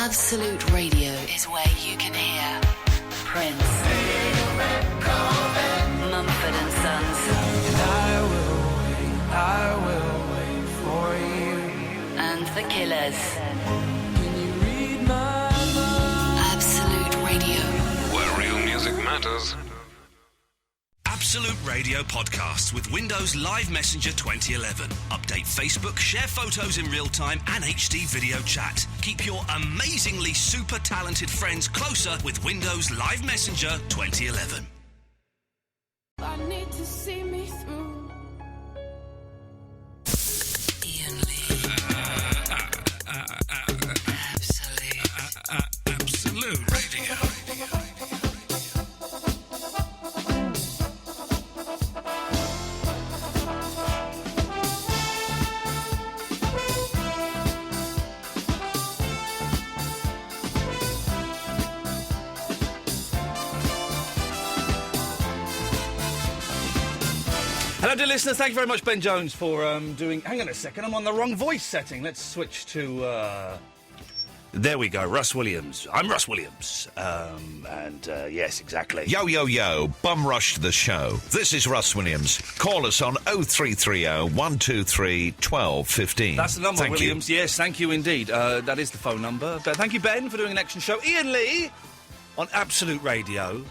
Absolute Radio is where you can hear Prince, Mumford and Sons, I will wait for you, and The Killers. Can you read my mind? Absolute Radio, where real music matters. Absolute Radio podcasts with Windows Live Messenger 2011. Update Facebook, share photos in real time and HD video chat. Keep your amazingly super talented friends closer with Windows Live Messenger 2011. I need to see me through. Iain Lee. Absolute Radio. Hello, dear listeners. Thank you very much, Ben Jones, for doing... Hang on a second, I'm on the wrong voice setting. Let's switch to... There we go, Russ Williams. I'm Russ Williams. Yes, exactly. Yo, yo, yo, bum rush the show. This is Russ Williams. Call us on 0330 123 1215. That's the number, Thank Williams. You. Yes, thank you indeed. That is the phone number. But thank you, Ben, for doing an action show. Iain Lee on Absolute Radio.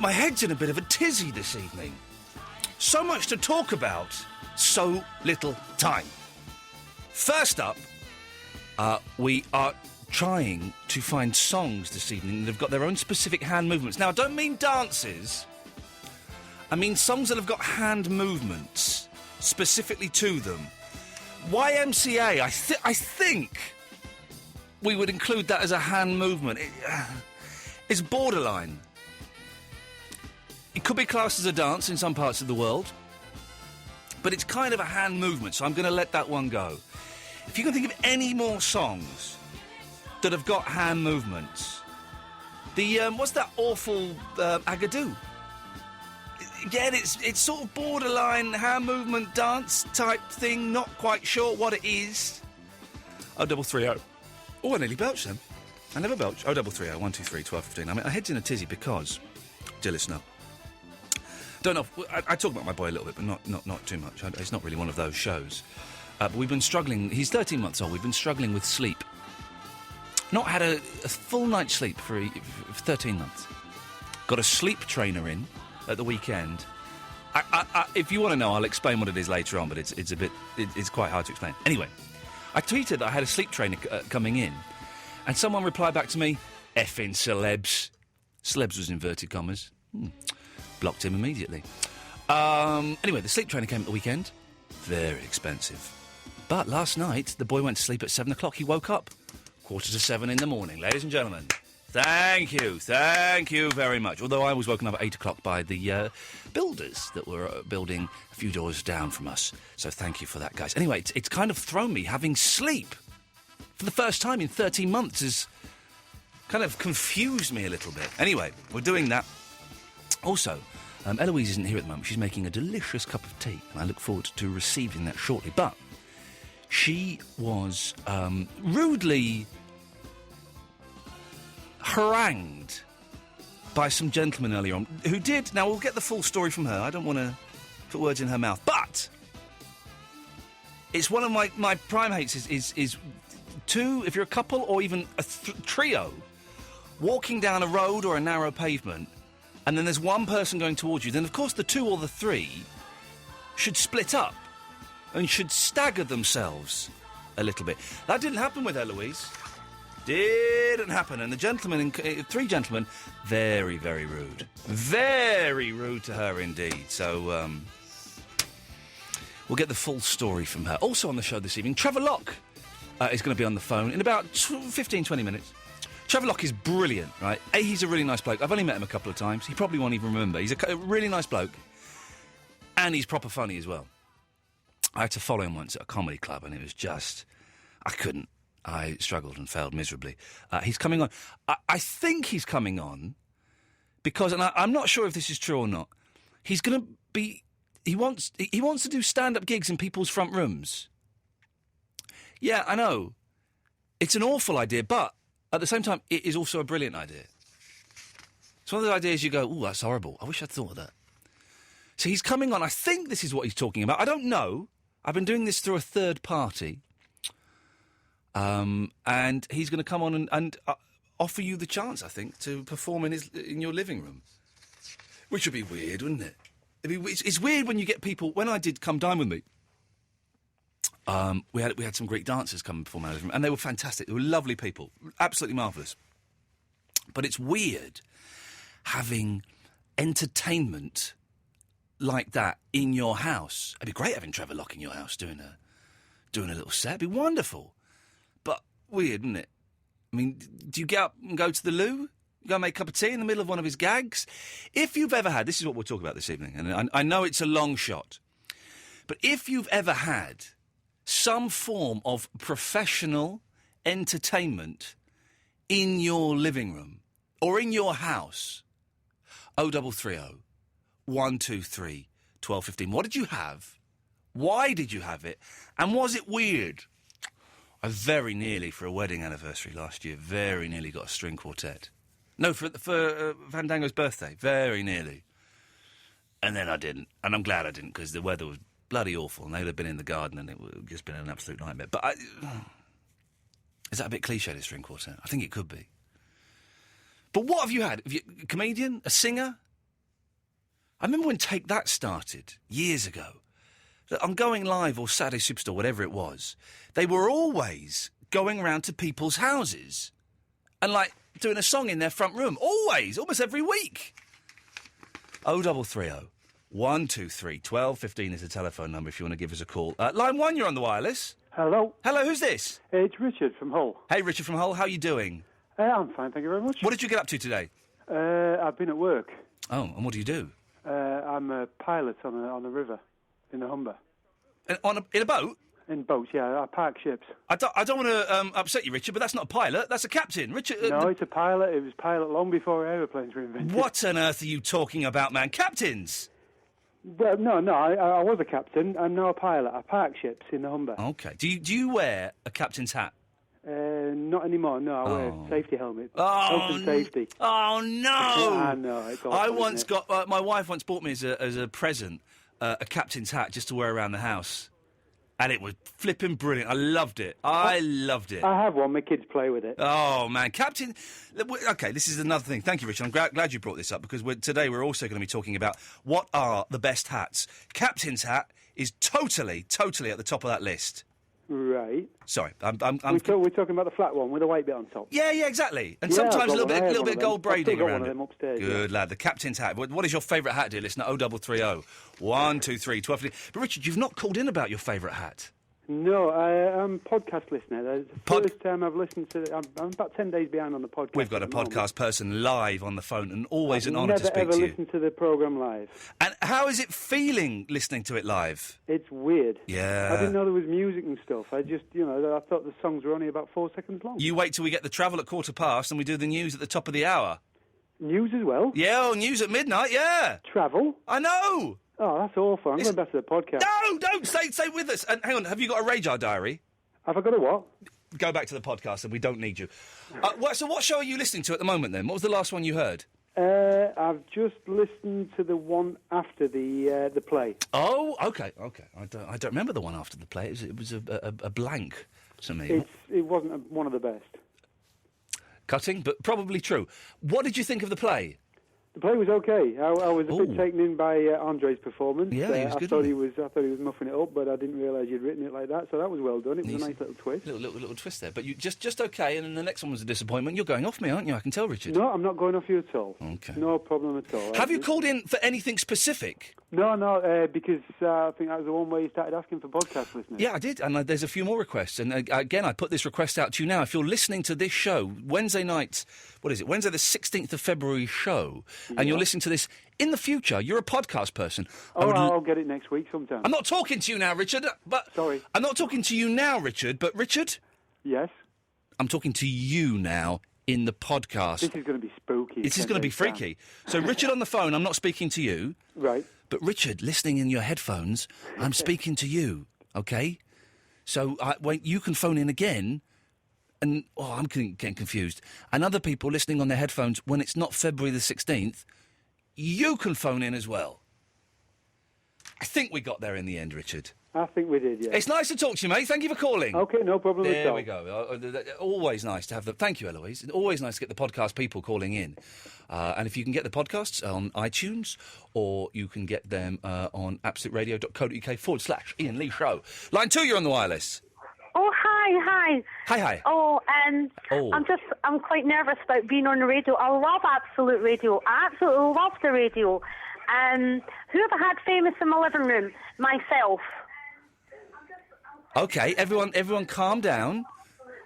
My head's in a bit of a tizzy this evening. So much to talk about, so little time. First up, we are trying to find songs this evening that have got their own specific hand movements. Now, I don't mean dances. I mean songs that have got hand movements specifically to them. YMCA, I think we would include that as a hand movement. It's borderline. It could be classed as a dance in some parts of the world, but it's kind of a hand movement, so I'm going to let that one go. If you can think of any more songs that have got hand movements, what's that awful Agadoo? Again, it's sort of borderline hand movement dance type thing. Not quite sure what it is. 0330. Oh, I nearly belched then. I never belch. 0330 123 1215. I mean, my head's in a tizzy because, dear listener, don't know. I talk about my boy a little bit, but not too much. It's not really one of those shows. But we've been struggling. He's 13 months old. We've been struggling with sleep. Not had a full night's sleep for 13 months. Got a sleep trainer in at the weekend. If you want to know, I'll explain what it is later on. But it's quite hard to explain. Anyway, I tweeted that I had a sleep trainer coming in, and someone replied back to me, "Effing celebs." Celebs was inverted commas. Blocked him immediately. Anyway, the sleep trainer came at the weekend. Very expensive. But last night, the boy went to sleep at 7 o'clock. He woke up 6:45 in the morning. Ladies and gentlemen, thank you very much. Although I was woken up at 8 o'clock by the builders that were building a few doors down from us. So thank you for that, guys. Anyway, it's kind of thrown me. Having sleep for the first time in 13 months has kind of confused me a little bit. Anyway, we're doing that. Also, Eloise isn't here at the moment. She's making a delicious cup of tea, and I look forward to receiving that shortly. But she was rudely harangued by some gentlemen earlier on who did... Now, we'll get the full story from her. I don't want to put words in her mouth. But it's one of my prime hates is two, if you're a couple or even a trio, walking down a road or a narrow pavement, and then there's one person going towards you, then of course the two or the three should split up and should stagger themselves a little bit. That didn't happen with Eloise. Didn't happen. And the gentlemen, three gentlemen, very, very rude. Very rude to her indeed. So, we'll get the full story from her. Also on the show this evening, Trevor Locke is going to be on the phone in about 15, 20 minutes. Trevor Locke is brilliant, right? He's a really nice bloke. I've only met him a couple of times. He probably won't even remember. He's a really nice bloke. And he's proper funny as well. I had to follow him once at a comedy club, and it was just... I couldn't. I struggled and failed miserably. He's coming on. I think he's coming on because, and I'm not sure if this is true or not, he's going to be... He wants to do stand-up gigs in people's front rooms. Yeah, I know. It's an awful idea, but at the same time, it is also a brilliant idea. It's one of those ideas you go, ooh, that's horrible. I wish I'd thought of that. So he's coming on. I think this is what he's talking about. I don't know. I've been doing this through a third party. And he's going to come on and offer you the chance, I think, to perform in your living room. Which would be weird, wouldn't it? It's weird when you get people... When I did Come Dine With Me, we had some Greek dancers come and perform in our living room, and they were fantastic. They were lovely people. Absolutely marvellous. But it's weird having entertainment like that in your house. It'd be great having Trevor Locke in your house doing a little set. It'd be wonderful. But weird, isn't it? I mean, do you get up and go to the loo? You go and make a cup of tea in the middle of one of his gags? If you've ever had... This is what we'll talk about this evening, and I know it's a long shot, but if you've ever had some form of professional entertainment in your living room or in your house, 0330 123 1215. What did you have? Why did you have it? And was it weird? I very nearly, for a wedding anniversary last year, very nearly got a string quartet. No, for Fandango's birthday, very nearly. And then I didn't. And I'm glad I didn't, because the weather was bloody awful, and they'd have been in the garden, and it would have just been an absolute nightmare. But is that a bit cliche, this string quartet? I think it could be. But what have you had? A comedian? A singer? I remember when Take That started, years ago. On Going Live or Saturday Superstore, whatever it was, they were always going round to people's houses and, like, doing a song in their front room. Always, almost every week. 0330 123 1215 is the telephone number if you want to give us a call. Line 1, you're on the wireless. Hello. Hello, who's this? It's Richard from Hull. Hey, Richard from Hull, how are you doing? I'm fine, thank you very much. What did you get up to today? I've been at work. Oh, and what do you do? I'm a pilot on a river in the Humber. In a boat? In boats, yeah. I park ships. I don't want to upset you, Richard, but that's not a pilot. That's a captain. Richard. No, it's a pilot. It was pilot long before aeroplanes were invented. What on earth are you talking about, man? Captains? Well, no. I was a captain. I'm now a pilot. I park ships in the Humber. Okay. Do you wear a captain's hat? Not anymore. No, I wear a safety helmet. Oh, Health and safety. Oh no! I know. It's awful, I once got. My wife once bought me as a present a captain's hat just to wear around the house. And it was flipping brilliant. I loved it. I loved it. I have one. My kids play with it. Oh, man. Captain... OK, this is another thing. Thank you, Richard. I'm glad you brought this up, because today we're also going to be talking about what are the best hats. Captain's hat is totally at the top of that list. Right. Sorry, we're talking about the flat one with a white bit on top. Yeah, exactly. And sometimes a little bit of gold braiding around it. Upstairs, Good lad. The captain's hat. What is your favourite hat, dear listener? 0330 123 12. But Richard, you've not called in about your favourite hat. No, I'm a podcast listener. That's the first time I've listened to it. I'm about 10 days behind on the podcast. We've got a podcast person live on the phone, and always an honour to speak to you. Never ever listened to the programme live. And how is it feeling listening to it live? It's weird. Yeah. I didn't know there was music and stuff. I just, I thought the songs were only about 4 seconds long. You wait till we get the travel at 15:15 and we do the news at the top of the hour. News as well? Yeah, news at midnight, yeah. Travel? I know. Oh, that's awful. I'm going back to the podcast. No, don't. Stay with us. And hang on, have you got a radar diary? Have I got a what? Go back to the podcast and we don't need you. So what show are you listening to at the moment, then? What was the last one you heard? I've just listened to the one after the play. Oh, OK. I don't remember the one after the play. It was a blank to me. It wasn't one of the best. Cutting, but probably true. What did you think of the play? The play was okay. I was a bit taken in by Andre's performance. Yeah, he was good. I thought he was muffing it up, but I didn't realise you'd written it like that. So that was well done. It was a nice little twist. Little twist there, but you just okay. And then the next one was a disappointment. You're going off me, aren't you? I can tell, Richard. No, I'm not going off you at all. Okay, no problem at all. Have you called in for anything specific? No, because I think that was the one where you started asking for podcast listeners. Yeah, I did, and there's a few more requests. And again, I put this request out to you now. If you're listening to this show, Wednesday night, what is it? Wednesday the 16th of February show, and you're listening to this in the future, you're a podcast person. I'll get it next week sometime. I'm not talking to you now, Richard. Sorry. I'm not talking to you now, Richard. But Richard? Yes? I'm talking to you now in the podcast. This is going to be spooky. This is going to be freaky. So, Richard on the phone, I'm not speaking to you. Right. But Richard, listening in your headphones, I'm speaking to you, OK? So when you can phone in again I'm getting confused. And other people listening on their headphones when it's not February the 16th, you can phone in as well. I think we got there in the end, Richard. I think we did, yeah. It's nice to talk to you, mate. Thank you for calling. OK, no problem at all. There we go. Always nice to have Thank you, Eloise. Always nice to get the podcast people calling in. And if you can get the podcasts on iTunes, or you can get them on absoluteradio.co.uk/Iain Lee Show. Line 2, you're on the wireless. Oh, hi. Hi. Oh, I'm quite nervous about being on the radio. I love Absolute Radio. I absolutely love the radio. Who have I had famous in my living room? Myself. OK, everyone calm down.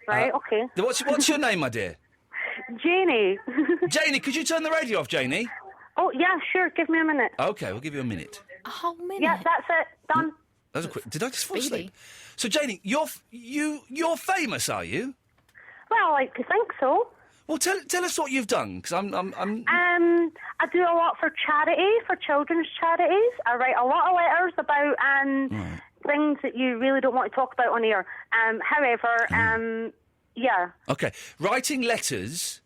Right, OK. What's your name, my dear? Janie. Janie, could you turn the radio off, Janie? Oh, yeah, sure. Give me a minute. OK, we'll give you a minute. A whole minute? Yeah, that's it. Done. That was a quick... Did I just fall Speedy. asleep? So, Janie, you're famous, are you? Well, I like to think so. Well, tell us what you've done, because I'm... I do a lot for charity, for children's charities. I write a lot of letters about things that you really don't want to talk about on air. However, yeah. OK. Writing letters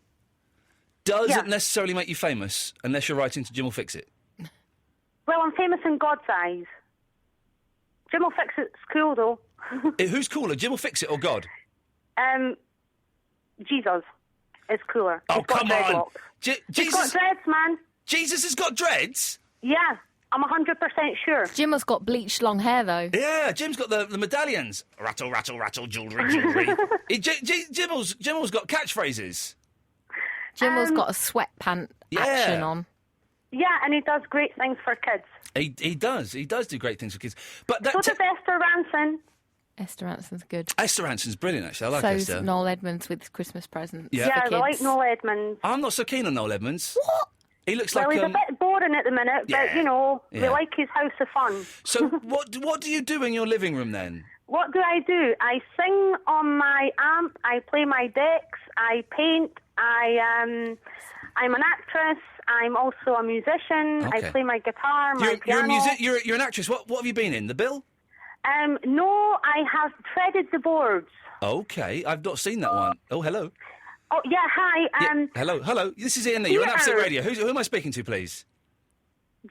doesn't necessarily make you famous unless you're writing to Jim will Fix It. Well, I'm famous in God's eyes. Jim will Fix It's cool, though. Who's cooler, Jim will Fix It or God? Jesus is cooler. Oh, He's got come on. dreadlocks. Jesus... He's got dreads, man. Jesus has got dreads? Yeah, I'm 100% sure. Jim has got bleached long hair, though. Yeah, Jim's got the medallions. Rattle, rattle, rattle, jewellery. Jim's got catchphrases. Jim's got a sweatpant action on. Yeah, and he does great things for kids. He does do great things for kids. But So does Esther Ranson. Esther Ranson's good. Esther Ranson's brilliant, actually. I like So's Esther. Noel Edmonds with his Christmas presents. Yeah, Yeah, for I like kids. Noel Edmonds. I'm not so keen on Noel Edmonds. What? He looks Well, like... he's a bit boring at the minute, but, you know, we Yeah. like his House of Fun. So what do you do in your living room, then? What do? I sing on my amp, I play my decks, I paint, I'm an actress, I'm also a musician, Okay. I play my guitar, my piano. You're an actress. What have you been in? The Bill? No, I have treaded the boards. Okay, I've not seen that one. Oh, hello. Oh, yeah, hi. Yeah, hello. This is Iain Lee. You're on Peter. Absolute Radio. Who am I speaking to, please?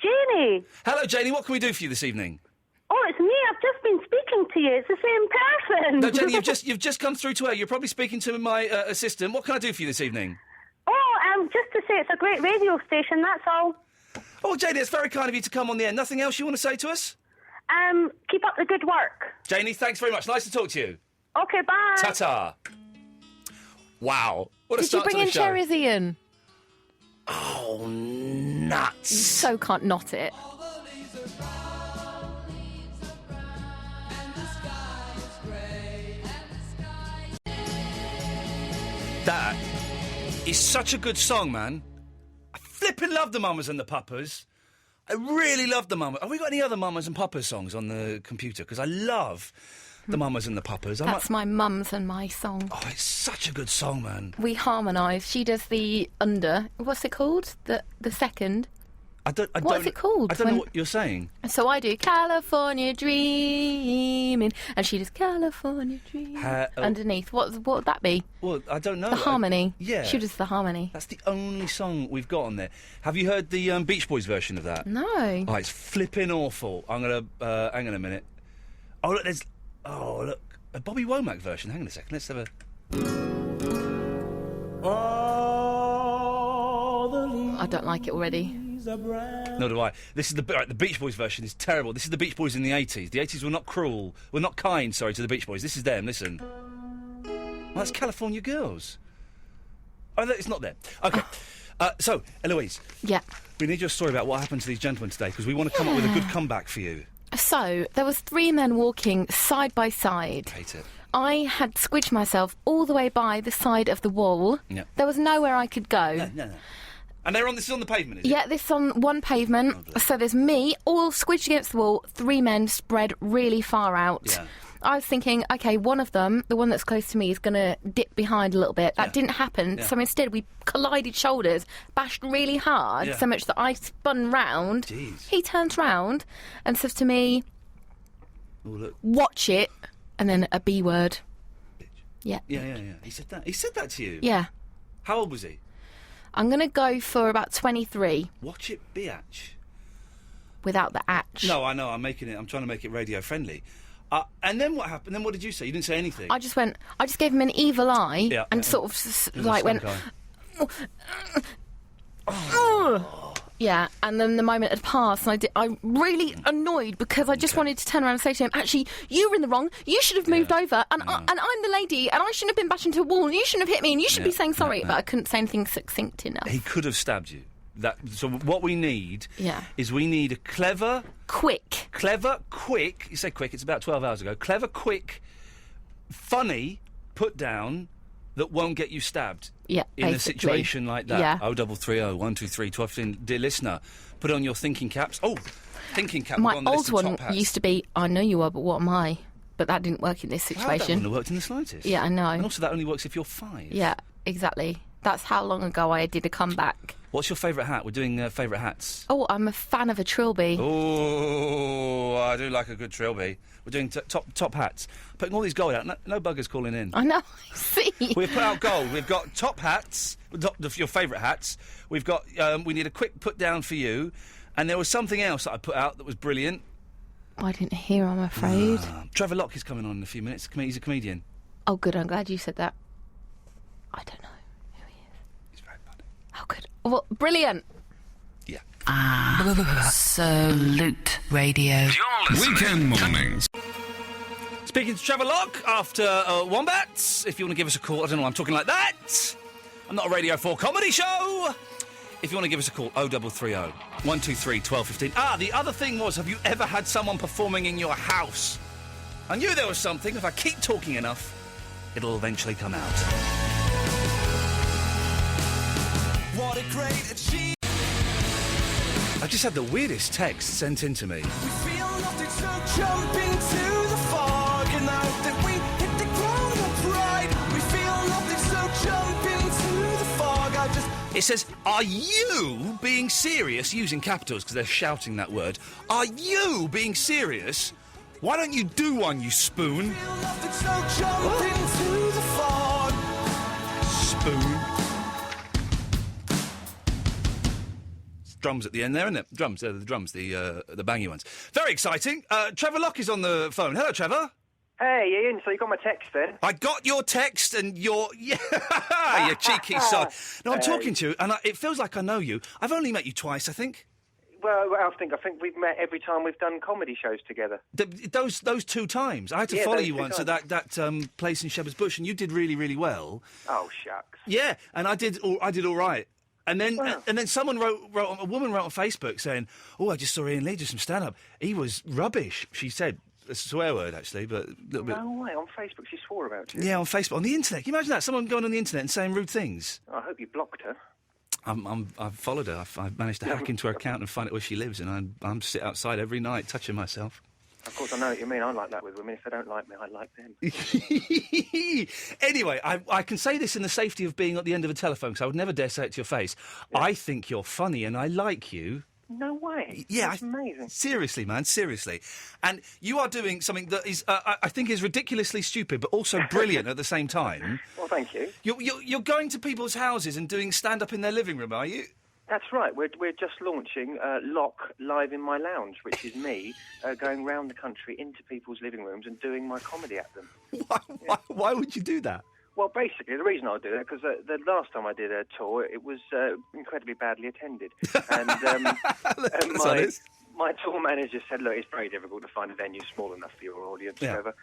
Janie. Hello, Janie. What can we do for you this evening? Oh, it's me. I've just been speaking to you. It's the same person. No, Janie, you've just come through to air. You're probably speaking to my assistant. What can I do for you this evening? Oh, just to say it's a great radio station, that's all. Oh, Janie, it's very kind of you to come on the air. Nothing else you want to say to us? Keep up the good work. Janie, thanks very much. Nice to talk to you. Okay, bye. Ta-ta. Wow. What a Did you start bring to the in show. cherries, Ian? Oh, nuts. You so can't knot it. That is such a good song, man. I flipping love the Mamas and the Papas. I really love the Mamas. Have we got any other Mamas and Papas songs on the computer? Because I love the Mamas and the Papas. That's my mum's and my song. Oh, it's such a good song, man. We harmonise. She does the under. What's it called? The second. What's it called? I don't know what you're saying. So I do California Dreaming, and she does California Dreaming underneath. What would that be? Well, I don't know. The harmony. Yeah. She does the harmony. That's the only song we've got on there. Have you heard the Beach Boys version of that? No. Oh, it's flipping awful. I'm going to... hang on a minute. Oh, look, there's... Oh, look. A Bobby Womack version. Hang on a second. Let's have a... I don't like it already. Nor do I. This is the Beach Boys version is terrible. This is the Beach Boys in the 80s. The 80s were not cruel. Were not kind, to the Beach Boys. This is them. Listen. Well, that's California Girls. Oh, it's not there. Okay. So, Eloise. Yeah. We need your story about what happened to these gentlemen today, because we want to come up with a good comeback for you. So, there was 3 men walking side by side. Hate it. I had squidged myself all the way by the side of the wall. Yeah. There was nowhere I could go. No. And this is on the pavement, is it? Yeah, this is on one pavement. So there's me, all squidged against the wall, 3 men spread really far out. Yeah. I was thinking, OK, one of them, the one that's close to me, is going to dip behind a little bit. That didn't happen. Yeah. So instead, we collided shoulders, bashed really hard, so much that I spun round. Jeez. He turns round and says to me, Oh, look. watch it, and then a B word. Bitch. Yeah. Yeah. He said that to you? Yeah. How old was he? I'm going to go for about 23. Watch it, biatch. Without the atch. No, I know. I'm trying to make it radio friendly. And then what happened? Then what did you say? You didn't say anything. I just gave him an evil eye and sort of went. Yeah, and then the moment had passed, and I'm really annoyed because I just wanted to turn around and say to him, actually, you were in the wrong. You should have moved over, and I'm the lady, and I shouldn't have been bashed into a wall, and you shouldn't have hit me, and you should be saying sorry. But I couldn't say anything succinct enough. He could have stabbed you. So what we need is we need a clever, quick. You say quick. It's about 12 hours ago. Clever, quick, funny put down that won't get you stabbed. Yeah, in a situation like that. Yeah. 0330 123 1215. Dear listener, put on your thinking caps. Oh, thinking cap. My on the old list of one top hats. used to be, I know you are, but what am I? But that didn't work in this situation. That wouldn't have worked in the slightest. Yeah, I know. And also that only works if you're 5. Yeah, exactly. That's how long ago I did a comeback. What's your favourite hat? We're doing favourite hats. Oh, I'm a fan of a trilby. Oh, I do like a good trilby. We're doing top hats. Putting all these gold out. No buggers calling in. I know. See. We've put out gold. We've got top hats, your favourite hats. We've got. We need a quick put down for you, and there was something else that I put out that was brilliant. I didn't hear. I'm afraid. Trevor Locke is coming on in a few minutes. He's a comedian. Oh, good. I'm glad you said that. I don't know who he is. He's very funny. Oh, good. Well, brilliant. Yeah. Absolute Radio. Weekend mornings. Speaking to Trevor Locke after Wombats. If you want to give us a call, I don't know why I'm talking like that. I'm not a Radio 4 comedy show. If you want to give us a call, 0330 123 1215. The other thing was, have you ever had someone performing in your house? I knew there was something. If I keep talking enough, it'll eventually come out. What a great achievement. I just had the weirdest text sent in to me. We feel nothing, so jump into the fog, and now that we hit the ground upright, we feel nothing, so jump into the fog. It says, are you being serious? Using capitals because they're shouting that word. Are you being serious? Why don't you do one, you spoon? Feel nothing, so jump into the fog. Spoon. Drums at the end there, isn't it? Drums, the drums, the bangy ones. Very exciting. Trevor Locke is on the phone. Hello, Trevor. Hey, Ian, so you got my text then? I got your text and your... Yeah, you cheeky sod. No, I'm talking to you, and it feels like I know you. I've only met you twice, I think. Well, I think we've met every time we've done comedy shows together. Those 2 times. I had to follow you once at that place in Shepherd's Bush, and you did really, really well. Oh, shucks. Yeah, and I did all right. And then, and then someone a woman wrote on Facebook saying, "Oh, I just saw Iain Lee do some stand-up. He was rubbish." She said, a swear word actually, but a little bit. No way, on Facebook she swore about you. Yeah, on Facebook, on the internet. Can you imagine that? Someone going on the internet and saying rude things. I hope you blocked her. I've followed her. I've managed to hack into her account and find out where she lives, and I'm sit outside every night touching myself. Of course, I know what you mean. I like that with women. If they don't like me, I like them. Anyway, I can say this in the safety of being at the end of a telephone, because I would never dare say it to your face. Yeah. I think you're funny, and I like you. No way. Yeah, that's amazing. Seriously, man, seriously. And you are doing something that is, I think, is ridiculously stupid, but also brilliant at the same time. Well, thank you. You're going to people's houses and doing stand-up in their living room, are you? That's right. We're just launching Lock Live in My Lounge, which is me going round the country into people's living rooms and doing my comedy at them. Why would you do that? Well, basically, the reason I do that because the last time I did a tour, it was incredibly badly attended, and my tour manager said, "Look, it's very difficult to find a venue small enough for your audience." Yeah. Whatever.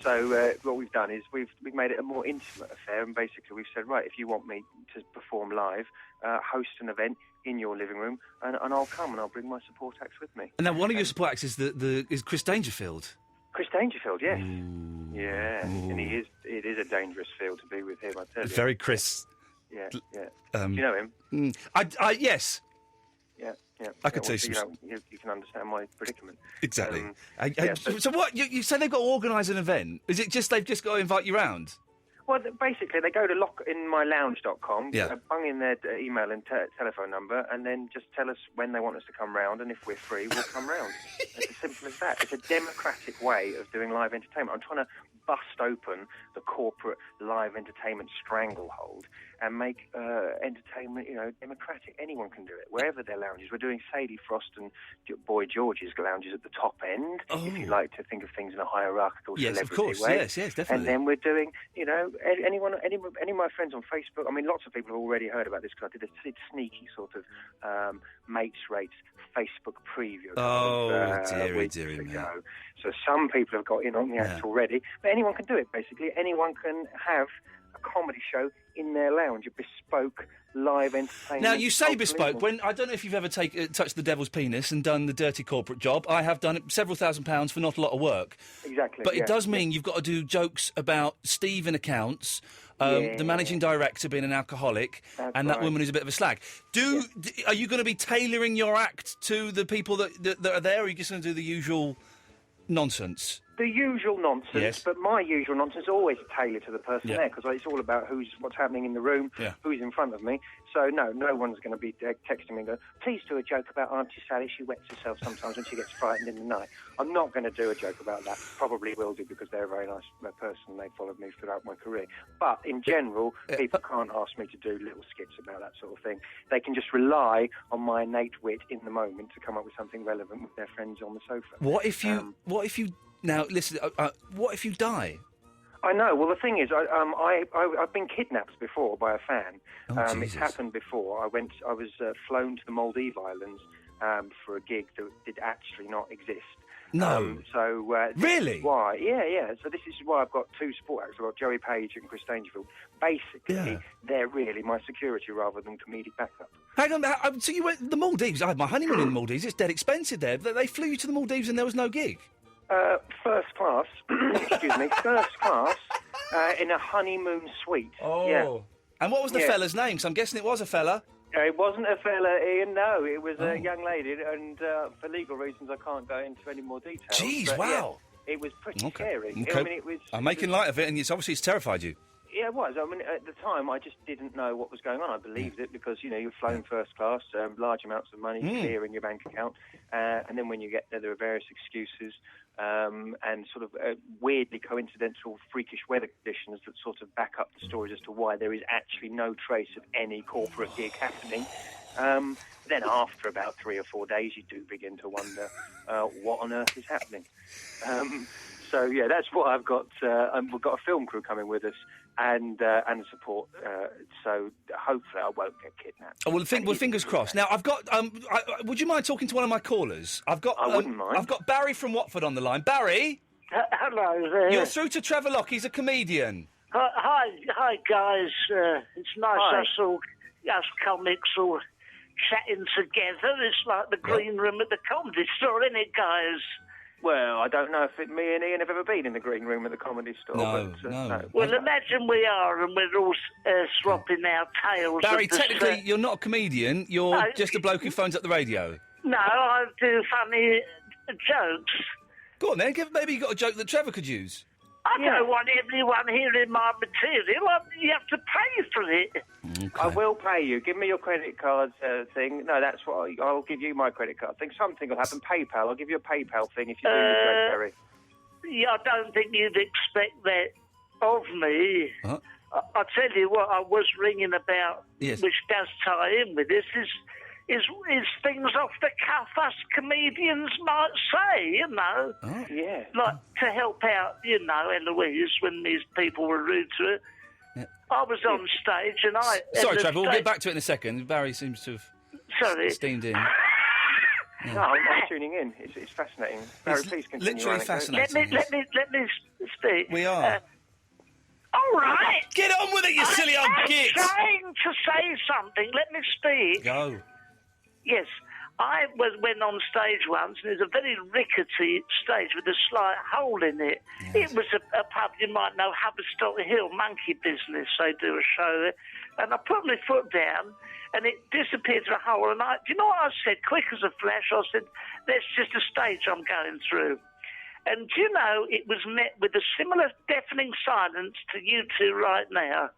So what we've done is we've made it a more intimate affair, and basically we've said, right, if you want me to perform live, host an event in your living room, and I'll come and I'll bring my support acts with me. And now one of your support acts is is Chris Dangerfield. Chris Dangerfield, yes. Ooh. Yeah, and it is a dangerous field to be with him, I tell you. Very Chris. Yeah. Do you know him? Yes. Yeah. I could say some... You can understand my predicament. Exactly. So what, you say they've got to organise an event? Is it just they've just got to invite you round? Well, basically, they go to lockinmylounge.com, yeah. Bung in their email and telephone number, and then just tell us when they want us to come round, and if we're free, we'll come round. It's as simple as that. It's a democratic way of doing live entertainment. I'm trying to bust open the corporate live entertainment stranglehold and make entertainment, democratic. Anyone can do it, wherever their lounges. We're doing Sadie Frost and Boy George's lounges at the top end, if you like to think of things in a hierarchical Yes, of celebrity course. way. Yes, definitely. And then we're doing, any of my friends on Facebook. I mean, lots of people have already heard about this because I did a sneaky sort of mates rates Facebook preview. Dearie me. So some people have got in on the act already, but anyone can do it. Basically, anyone can have a comedy show in their lounge, a bespoke live entertainment. Now, you say cultural bespoke. evening. I don't know if you've ever touched the devil's penis and done the dirty corporate job. I have done it several £1,000s for not a lot of work. Exactly. But it does mean you've got to do jokes about Steve in accounts, the managing director being an alcoholic, and that woman who's a bit of a slag. Are you going to be tailoring your act to the people that are there, or are you just going to do the usual nonsense? The usual nonsense, Yes. but my usual nonsense is always tailored to the person there, because it's all about what's happening in the room, who's in front of me. So, no one's going to be texting me and go, please do a joke about Auntie Sally. She wets herself sometimes when she gets frightened in the night. I'm not going to do a joke about that. Probably will do, because they're a very nice person. They've followed me throughout my career. But in general, people can't ask me to do little skits about that sort of thing. They can just rely on my innate wit in the moment to come up with something relevant with their friends on the sofa. What if you now listen? What if you die? I know. Well, the thing is, I've been kidnapped before by a fan. It's Jesus. happened before. I was flown to the Maldives Islands for a gig that did actually not exist. No. This is why, yeah. So this is why I've got two support acts. I've got Joey Page and Chris Dangerfield. Basically, they're really my security rather than comedic backup. Hang on. So you went the Maldives? I had my honeymoon in the Maldives. It's dead expensive there. They flew you to the Maldives and there was no gig. First class, first class in a honeymoon suite. Oh. Yeah. And what was the fella's name? Because I'm guessing it was a fella. It wasn't a fella, Ian, no. It was a young lady, and for legal reasons I can't go into any more details. Jeez, but, wow. Yeah, it was pretty scary. Okay. I mean, it was... I'm making light of it, and it's terrified you. Yeah, it was. I mean, at the time, I just didn't know what was going on. I believed it because, you're flown first class, large amounts of money clear in your bank account, and then when you get there are various excuses and sort of weirdly coincidental, freakish weather conditions that sort of back up the stories as to why there is actually no trace of any corporate gig happening. Then after about 3 or 4 days, you do begin to wonder what on earth is happening. So, yeah, that's what I've got. We've got a film crew coming with us and support. So hopefully I won't get kidnapped. Oh, well, fingers crossed. Now, I've got... would you mind talking to one of my callers? I wouldn't mind. I've got Barry from Watford on the line. Barry? Hello there. You're through to Trevor Locke. He's a comedian. Hi, guys. It's nice us comics all chatting together. It's like the green room at the Comedy Store, isn't it, guys? Well, I don't know if me and Ian have ever been in the green room at the Comedy Store. No. Well, imagine we are, and we're all swapping our tales. Barry, technically, you're not a comedian. You're just a bloke who phones up the radio. No, I do funny jokes. Go on, then. Maybe you got a joke that Trevor could use. I don't want everyone hearing my material. You have to pay for it. Okay. I will pay you. Give me your credit card thing. No, that's what I'll give you my credit card thing. Something will happen. PayPal. I'll give you a PayPal thing if you do the joke, Barry. Yeah, I don't think you'd expect that of me. I'll tell you what I was ringing about, which does tie in with this, is things off the cuff us comedians might say, Oh. Yeah. Like to help out, Eloise, when these people were rude to her. Yeah. I was on stage and I... Sorry, Trevor, we'll get back to it in a second. Barry seems to have steamed in. Yeah. No, I'm tuning in. It's fascinating. Barry, please continue. Literally fascinating. Let me speak. We are. All right. Get on with it, you silly old git. I'm trying to say something. Let me speak. Go. Yes, I went on stage once, and it was a very rickety stage with a slight hole in it. Yes. It was a pub you might know, Haverstock Hill, Monkey Business. They do a show there. And I put my foot down, and it disappeared through a hole. And do you know what I said? Quick as a flash, I said, that's just a stage I'm going through. And do you know, it was met with a similar deafening silence to you two right now.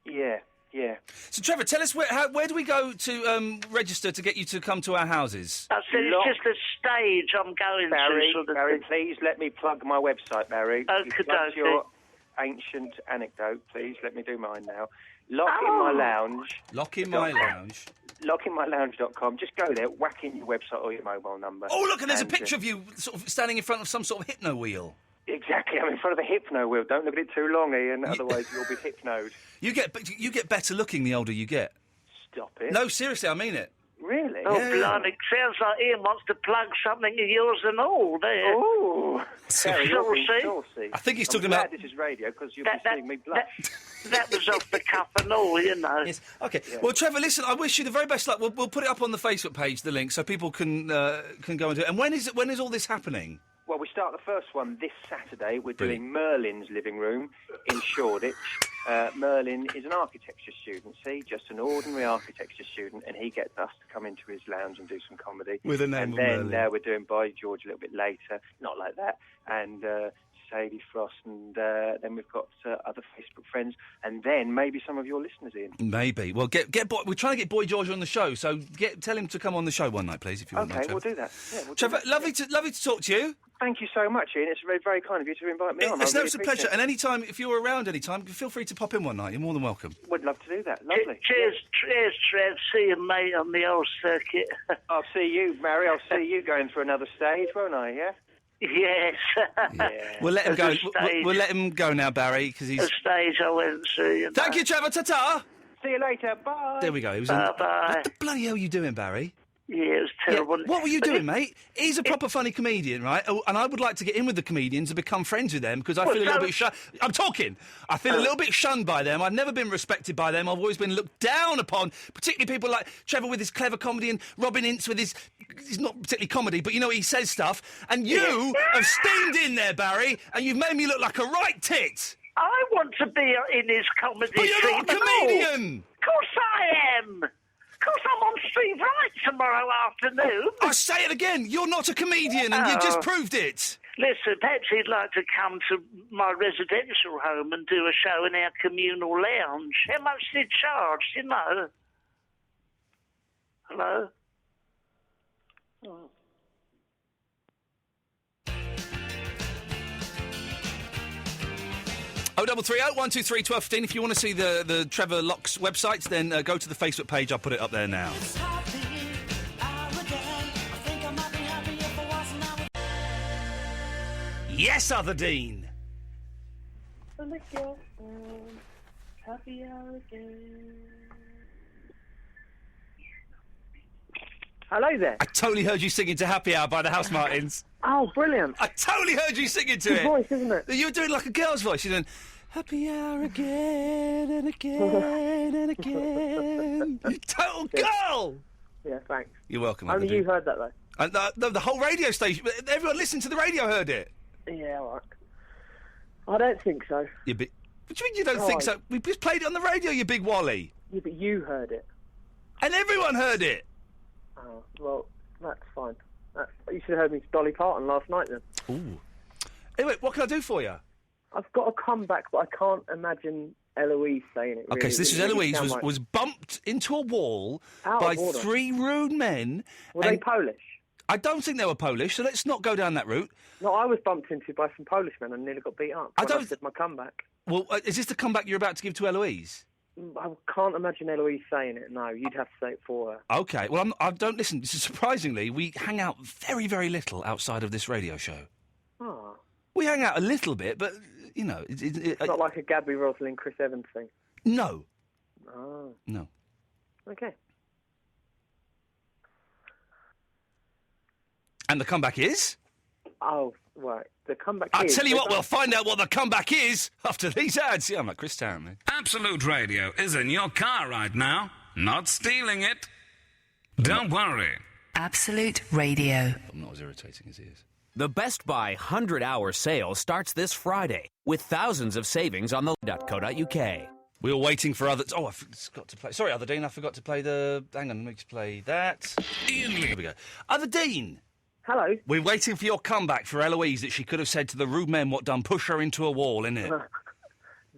Yeah. Yeah. So, Trevor, tell us where do we go to register to get you to come to our houses? I said it's just a stage I'm going Barry, to. Sort of Barry, thing. please let me plug my website, Barry. You plugged Okey-dokey. your ancient anecdote, please. Let me do mine now. Lock in my lounge. LockInMyLounge.com. Just go there, whack in your website or your mobile number. Oh, look, and there's a picture of you sort of standing in front of some sort of hypno wheel. Exactly, I'm in front of a hypno wheel. Don't look at it too long, Ian, otherwise you'll be hypnoed. You get better looking the older you get. Stop it. No, seriously, I mean it. Really? Oh, Yeah. blimey. Sounds like Ian wants to plug something of yours and all there. Oh, Barry, you're being Saucy. saucy. I think he's talking I'm glad about... this is radio, because you'll be seeing me blush. That was off the cuff and all, you know. Yes. Okay. Yeah. Well, Trevor, listen, I wish you the very best luck. We'll put it up on the Facebook page, the link, so people can go and do it. And when is all this happening? Well, we start the first one this Saturday. We're doing Merlin's living room in Shoreditch. Merlin is an architecture student, just an ordinary architecture student, and he gets us to come into his lounge and do some comedy. With a name and of then Merlin. we're doing Boy George a little bit later, not like that, and Sadie Frost, and then we've got other Facebook friends, and then maybe some of your listeners in. Maybe. Well, we're trying to get Boy George on the show, so tell him to come on the show one night, please, if you want. Okay, we'll do that. Yeah, we'll Trevor, do that. lovely to talk to you. Thank you so much, Ian. It's very, very kind of you to invite me on. It's I no, really it's a appreciate pleasure. it. And any time, if you're around any time, feel free to pop in one night. You're more than welcome. Would love to do that. Lovely. Cheers, Trev. See you, mate, on the old circuit. I'll see you, Mary. I'll see you going for another stage, won't I? Yeah. Yes. Yeah. We'll let him go. Stage. We'll let him go now, Barry, because he's. A stage I went to. You know. Thank you, Trevor. Ta-ta. See you later. Bye. There we go. He was Bye-bye. What the bloody hell are you doing, Barry? Yeah, it was terrible. Yeah. What were you doing, mate? He's a proper funny comedian, right? Oh, and I would like to get in with the comedians and become friends with them because I feel a little bit shunned. I'm talking. I feel a little bit shunned by them. I've never been respected by them. I've always been looked down upon, particularly people like Trevor with his clever comedy and Robin Ince with his... He's not particularly comedy, but you know, he says stuff. And you have steamed in there, Barry, and you've made me look like a right tit. I want to be in his comedy But you're not a comedian. Of course I am. Of course I'm on Steve Wright tomorrow afternoon. I say it again. You're not a comedian, and you just proved it. Listen, perhaps he'd like to come to my residential home and do a show in our communal lounge. How much did he charge, do you know? Hello? Oh. Oh, 330 123 1215. If you want to see the Trevor Locke's websites, then go to the Facebook page. I'll put it up there now. Yes, Other Dean. Happy hour again. Hello there. I totally heard you singing to Happy Hour by the House Martins. Oh, brilliant. I totally heard you singing to Good it. voice, isn't it? You were doing like a girl's voice. You're doing Happy Hour again and again and again. You total girl. Yeah, thanks. You're welcome. Only Other you Dean. heard that, though. And the whole radio station, everyone listening to the radio heard it. Yeah, all right. I don't think so. You big. What do you mean you don't think so? We just played it on the radio, you big wally. Yeah, but you heard it. And everyone heard it. Oh, well, that's fine. You should have heard me to Dolly Parton last night, then. Ooh. Anyway, what can I do for you? I've got a comeback, but I can't imagine Eloise saying it. Okay, really. so this is It really Eloise sounds like- was bumped into a wall Out by of order. 3 rude men. Were they Polish? I don't think they were Polish, so let's not go down that route. No, I was bumped into by some Polish men and nearly got beat up. I when don't- did my comeback. Well, is this the comeback you're about to give to Eloise? I can't imagine Eloise saying it. No, you'd have to say it for her. Okay, well, I don't listen. Surprisingly, we hang out very, very little outside of this radio show. Oh. We hang out a little bit, but, you know... It's not like a Gabby Roslin, Chris Evans thing. No. Oh. No. Okay. And the comeback is? Oh, right. The comeback I'll is... tell you what, We'll find out what the comeback is after these ads. Yeah, I'm like Chris Tarrant, man. Absolute Radio is in your car right now. Not stealing it. Don't worry. Absolute Radio. I'm not as irritating as he is. The Best Buy 100-hour sale starts this Friday with thousands of savings on the .co.uk. We were waiting for others. Oh, I forgot to play. Sorry, Other Dean, I forgot to play the. Hang on, let me just play that. Iain Lee. There we go. Other Dean. Hello. We're waiting for your comeback for Eloise that she could have said to the rude men what done, push her into a wall, innit?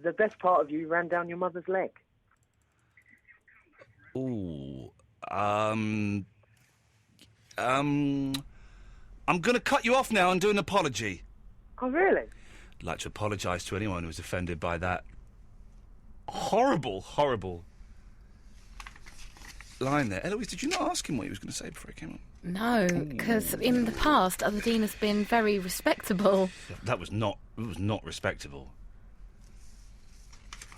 The best part of you ran down your mother's leg. Ooh. I'm going to cut you off now and do an apology. Oh, really? I'd like to apologise to anyone who was offended by that horrible line there. Eloise, did you not ask him what he was going to say before he came on? No, because in the past, Other Dean has been very respectable. That was not respectable.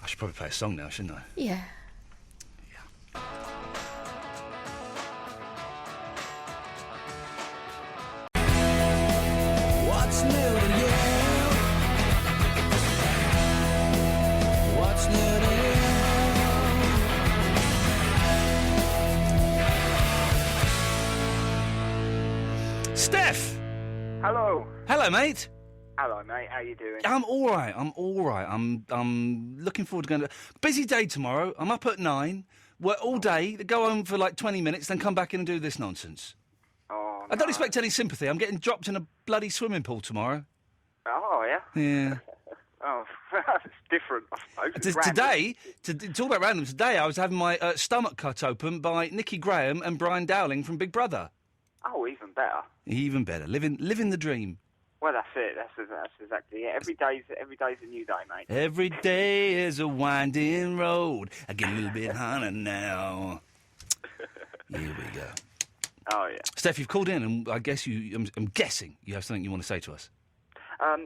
I should probably play a song now, shouldn't I? Yeah. What's new to you? What's new to you? Steph! Hello. Hello, mate. Hello, mate. How you doing? I'm all right. I'm looking forward to going to... Busy day tomorrow. I'm up at 9. Work all day. Go home for like 20 minutes, then come back in and do this nonsense. Oh, I don't expect any sympathy. I'm getting dropped in a bloody swimming pool tomorrow. Oh, yeah? Yeah. Oh, it's different, I suppose. It's Today, to talk about random, today I was having my stomach cut open by Nicky Graham and Brian Dowling from Big Brother. Oh, even better. Even better. Living the dream. Well, that's it. That's exactly it. Every day's a new day, mate. Every day is a winding road. I get a little bit hotter now. Here we go. Oh, yeah. Steph, you've called in, and I guess I'm guessing you have something you want to say to us.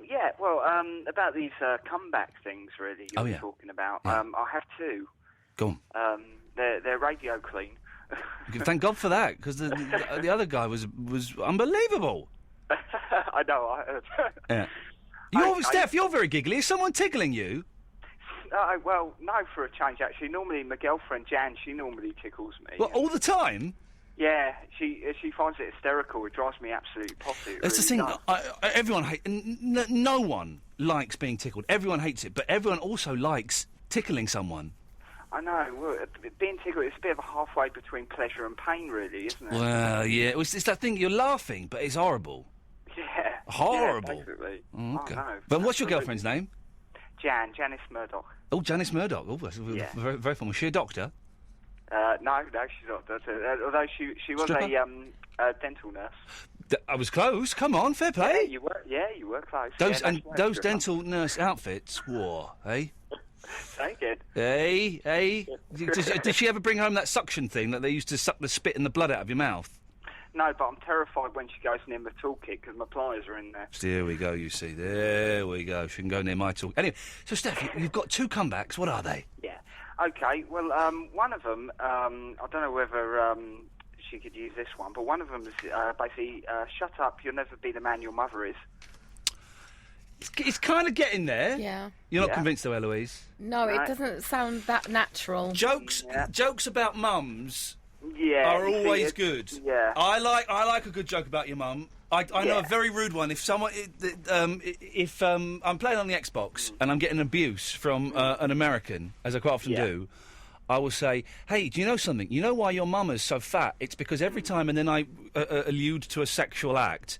Yeah, well, about these comeback things, really, you were talking about. Yeah. I have two. Go on. They're radio clean. Thank God for that, because the other guy was unbelievable. I know. Yeah. Steph, you're very giggly. Is someone tickling you? Well, no, for a change, actually. Normally, my girlfriend, Jan, she normally tickles me. Well, all the time? Yeah, she finds it hysterical. It drives me absolutely potty. That's the thing. Everyone hates... No one likes being tickled. Everyone hates it, but everyone also likes tickling someone. I know. Well, being tickled, it's a bit of a halfway between pleasure and pain, really, isn't it? Well, yeah. It's that thing, you're laughing, but it's horrible. Yeah. Horrible. Yeah, basically. Oh, okay. Oh, no. But what's your girlfriend's name? Janice Murdoch. Oh, Janice Murdoch. Oh, that's very, very fun. Was she a doctor? No, she's not. Although she was a dental nurse. I was close. Come on, fair play. Yeah, you were close. Those dental nurse outfits, whoa, eh? Thank you. Hey. Did she ever bring home that suction thing that they used to suck the spit and the blood out of your mouth? No, but I'm terrified when she goes near my toolkit because my pliers are in there. There we go, you see. There we go. She can go near my tool. Anyway, so, Steph, you've got two comebacks. What are they? Yeah. OK, well, one of them, I don't know whether she could use this one, but one of them is basically, shut up, you'll never be the man your mother is. It's kind of getting there. Yeah. You're not convinced, though, Eloise? No, it doesn't sound that natural. Jokes about mums... Yeah, are always good. Yeah, I like a good joke about your mum. I know a very rude one. If someone, if I'm playing on the Xbox and I'm getting abuse from an American, as I quite often do, I will say, "Hey, do you know something? You know why your mum is so fat? It's because every time," and then I allude to a sexual act,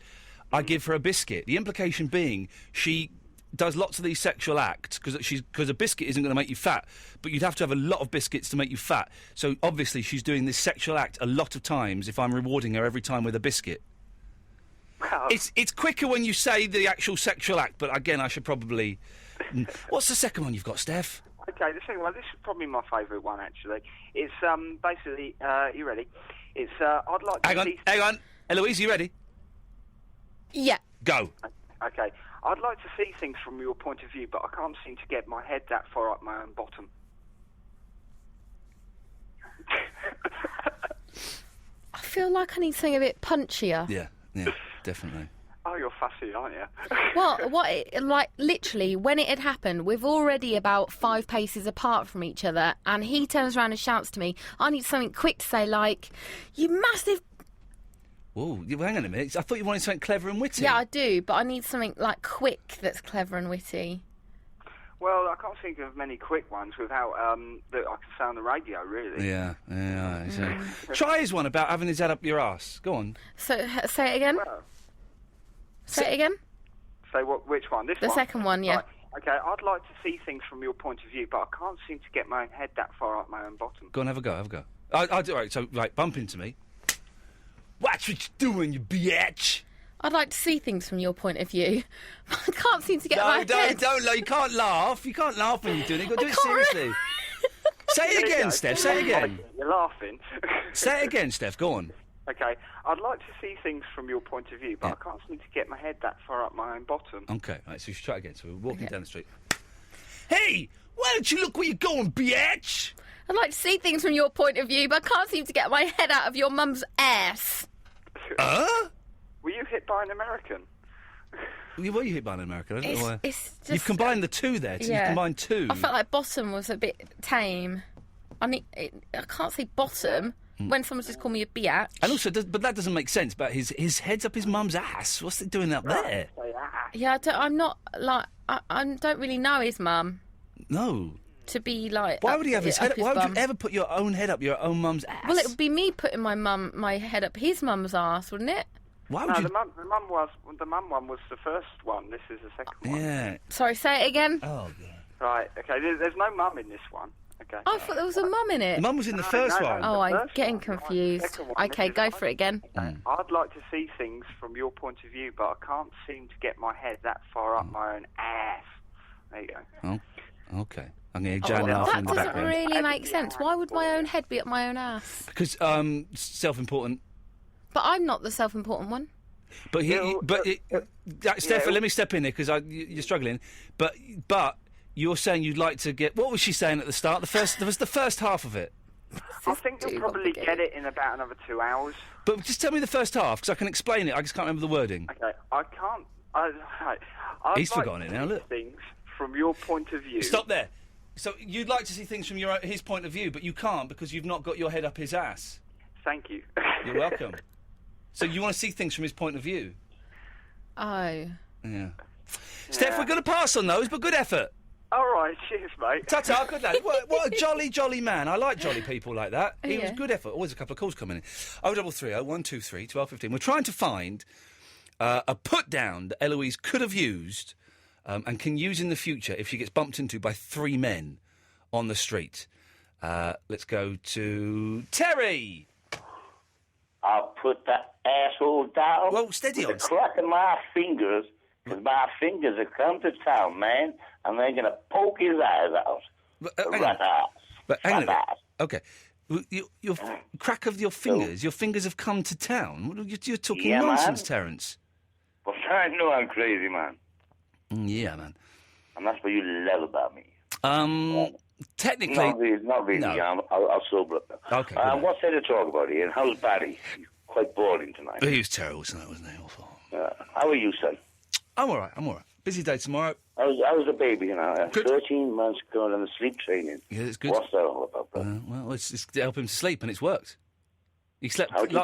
I give her a biscuit. The implication being she does lots of these sexual acts because a biscuit isn't going to make you fat, but you'd have to have a lot of biscuits to make you fat. So obviously she's doing this sexual act a lot of times if I'm rewarding her every time with a biscuit. Well, it's quicker when you say the actual sexual act, but again, I should probably... What's the second one you've got, Steph? Okay, the second one, this is probably my favourite one, actually. It's basically... you ready? It's... I'd like to Hang on. Eloise, you ready? Yeah. Go. Okay. I'd like to see things from your point of view, but I can't seem to get my head that far up my own bottom. I feel like I need something a bit punchier. Yeah, definitely. Oh, you're fussy, aren't you? Well, literally, when it had happened, we're already about 5 paces apart from each other, and he turns around and shouts to me, I need something quick to say, like, you massive... Oh, hang on a minute. I thought you wanted something clever and witty. Yeah, I do, but I need something, like, quick that's clever and witty. Well, I can't think of many quick ones without that I can say on the radio, really. Yeah. Try his one about having his head up your arse. Go on. So, say it again. Well, say it again. Say what? Which one? This one? The second one, yeah. Right. Okay, I'd like to see things from your point of view, but I can't seem to get my head that far up my own bottom. Go on, have a go. I do, right, so, bump into me. Watch what you're doing, you bitch! I'd like to see things from your point of view. I can't seem to get my head. Don't, you can't laugh. You can't laugh when you're doing it. You've got to do it seriously. Say it again, Steph, say it again. You're laughing. Say it again, Steph, go on. Okay, I'd like to see things from your point of view, but I can't seem to get my head that far up my own bottom. Okay, right, so you should try it again. So we're walking down the street. Hey, why don't you look where you're going, bitch? I'd like to see things from your point of view, but I can't seem to get my head out of your mum's ass. Were you hit by an American? Were you hit by an American? I don't know why. It's just, you've combined the two there. So you've combined two. I felt like bottom was a bit tame. I can't say bottom when someone's just called me a biatch. And also, but that doesn't make sense. But his head's up his mum's ass. What's it doing up there? Yeah, I'm not like I don't really know his mum. No. To be like, why would he have his head up? Why would bum. you ever put your own head up your own mum's ass? Well, it would be me putting my head up his mum's ass, wouldn't it? Why would you? The mum one was the first one. This is the second one. Yeah. Sorry, say it again. Oh. Right. Okay. There's no mum in this one. Okay. I thought there was a mum in it. The mum was in the first one. Oh, I'm getting confused. Okay, go for it again. I'd like to see things from your point of view, but I can't seem to get my head that far up my own ass. There you go. Oh, okay. I'm going to Jan laughing in the That background. doesn't really make sense. Why would my own head be up my own ass? Because self-important. But I'm not the self-important one. But Steph, let me step in there because you're struggling. But you're saying you'd like to get. What was she saying at the start? There was the first half of it. I think you'll probably get it in about another 2 hours. But just tell me the first half because I can explain it. I just can't remember the wording. Okay, I can't. He's forgotten it now. Look. Things from your point of view. Stop there. So you'd like to see things from his point of view, but you can't because you've not got your head up his ass. Thank you. You're welcome. So you want to see things from his point of view? Oh. Yeah. Steph, we're going to pass on those, but good effort. All right, cheers, mate. Ta-ta, good lad. What a jolly man. I like jolly people like that. It was good effort. Always a couple of calls coming in. 0330 123 1215. We're trying to find a put-down that Eloise could have used and can use in the future if she gets bumped into by three men on the street. Let's go to Terry. I'll put that asshole down. Well, steady on. With the crack of my fingers, because my fingers have come to town, man, and they're going to poke his eyes out. Hang on. Okay. Your crack of your fingers. Your fingers have come to town. You're talking nonsense, man. Terence. Well, I know I'm crazy, man. Yeah, man. And that's what you love about me. Technically... Not really. No. I'll sober up now. Okay. What's there to talk about, Ian? How's Barry? He's quite boring tonight. He was terrible tonight, wasn't he? Awful. How are you, son? I'm all right. Busy day tomorrow. How's the baby, 13 months going on the sleep training. Yeah, it's good. What's that all about, bro? Well, it's to help him to sleep, and it's worked. He slept... How'd you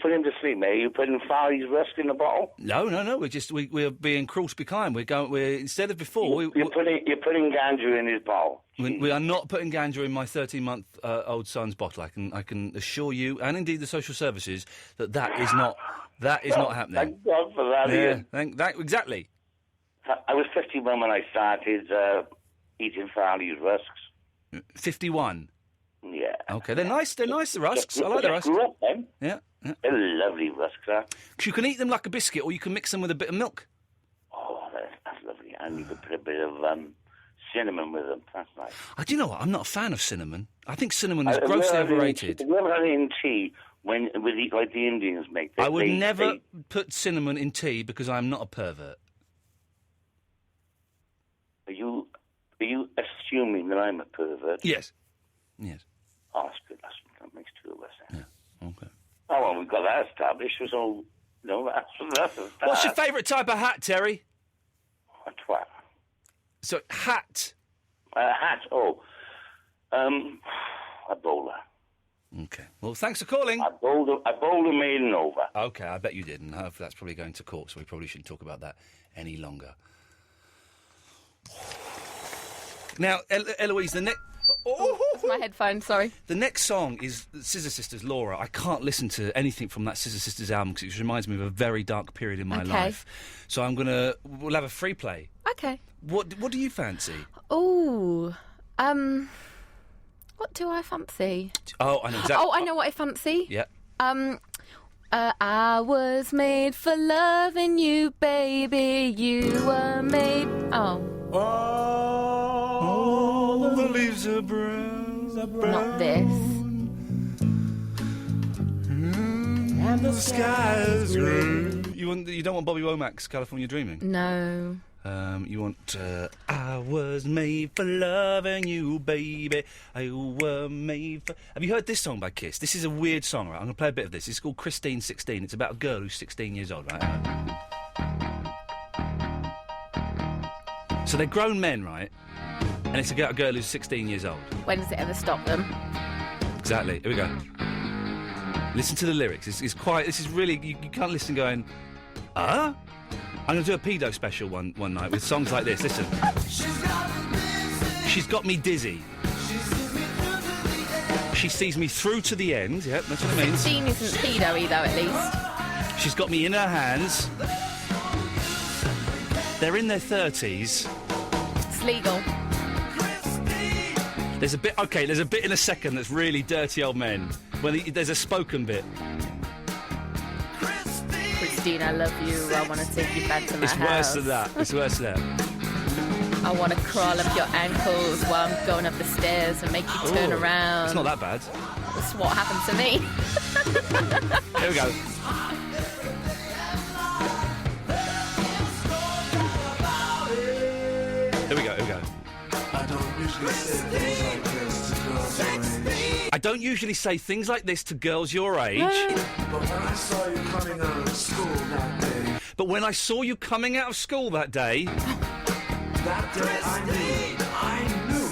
put him to sleep, mate? You putting Farley's Rusk in the bottle? No. We're being cruel to be kind. We're instead of before... You're putting ganja in his bottle. We are not putting ganja in my 13-month-old son's bottle. I can assure you, and indeed the social services, that is not happening. Thank God for that, Ian. Exactly. I was 51 when I started eating Farley's Rusks. 51? Yeah. Okay, they're nice. They're nice, the rusks. I like the rusks. Grew up then. Yeah. They're lovely rusks, huh? You can eat them like a biscuit, or you can mix them with a bit of milk. Oh, that's lovely. And you could put a bit of cinnamon with them. That's nice. Do you know what? I'm not a fan of cinnamon. I think cinnamon is grossly overrated. Have you ever had it in tea like the Indians make? I would never put cinnamon in tea because I'm not a pervert. Are you assuming that I'm a pervert? Yes. Oh, that's good. That makes two of us. Yeah. Okay. Oh, well, we've got that established. So, that's What's your favourite type of hat, Terry? A twat. So, hat. Hat. A bowler. Okay. Well, thanks for calling. I bowled a maiden over. Okay, I bet you did, and that's probably going to court, so we probably shouldn't talk about that any longer. Now, Eloise, the next... It's my headphones, sorry. The next song is Scissor Sisters, Laura. I can't listen to anything from that Scissor Sisters album because it reminds me of a very dark period in my life. So we'll have a free play. Okay. What do you fancy? Ooh. What do I fancy? Oh, I know exactly. Oh, I know what I fancy. Yeah. I was made for loving you, baby. You were made. Oh. All the leaves are brown. Not this. And the sky is green. You don't want Bobby Womack's California Dreaming? No. You want I was made for loving you, baby. I were made for... Have you heard this song by Kiss? This is a weird song, right? I'm going to play a bit of this. It's called Christine 16. It's about a girl who's 16 years old, right? So they're grown men, right? And it's about a girl who's 16 years old. When does it ever stop them? Exactly. Here we go. Listen to the lyrics. It's quite... This is really... You can't listen going... I'm going to do a pedo special one night with songs like this. Listen. She's got me dizzy. She sees me through to the end. Yep, that's what it means. 16 isn't pedo-y, though, at least. She's got me in her hands. They're in their 30s. It's legal. There's a bit... OK, there's a bit in a second that's really dirty old men. There's a spoken bit. Christine, I love you. I want to take you back to my house. It's worse than that. It's worse than that. I want to crawl up your ankles while I'm going up the stairs and make you turn around. It's not that bad. That's what happened to me. Here we go. Here we go, here we go. I don't usually say things like this to girls your age. But when I saw you coming out of school that day... But when I saw you coming out of school that day... That day I knew.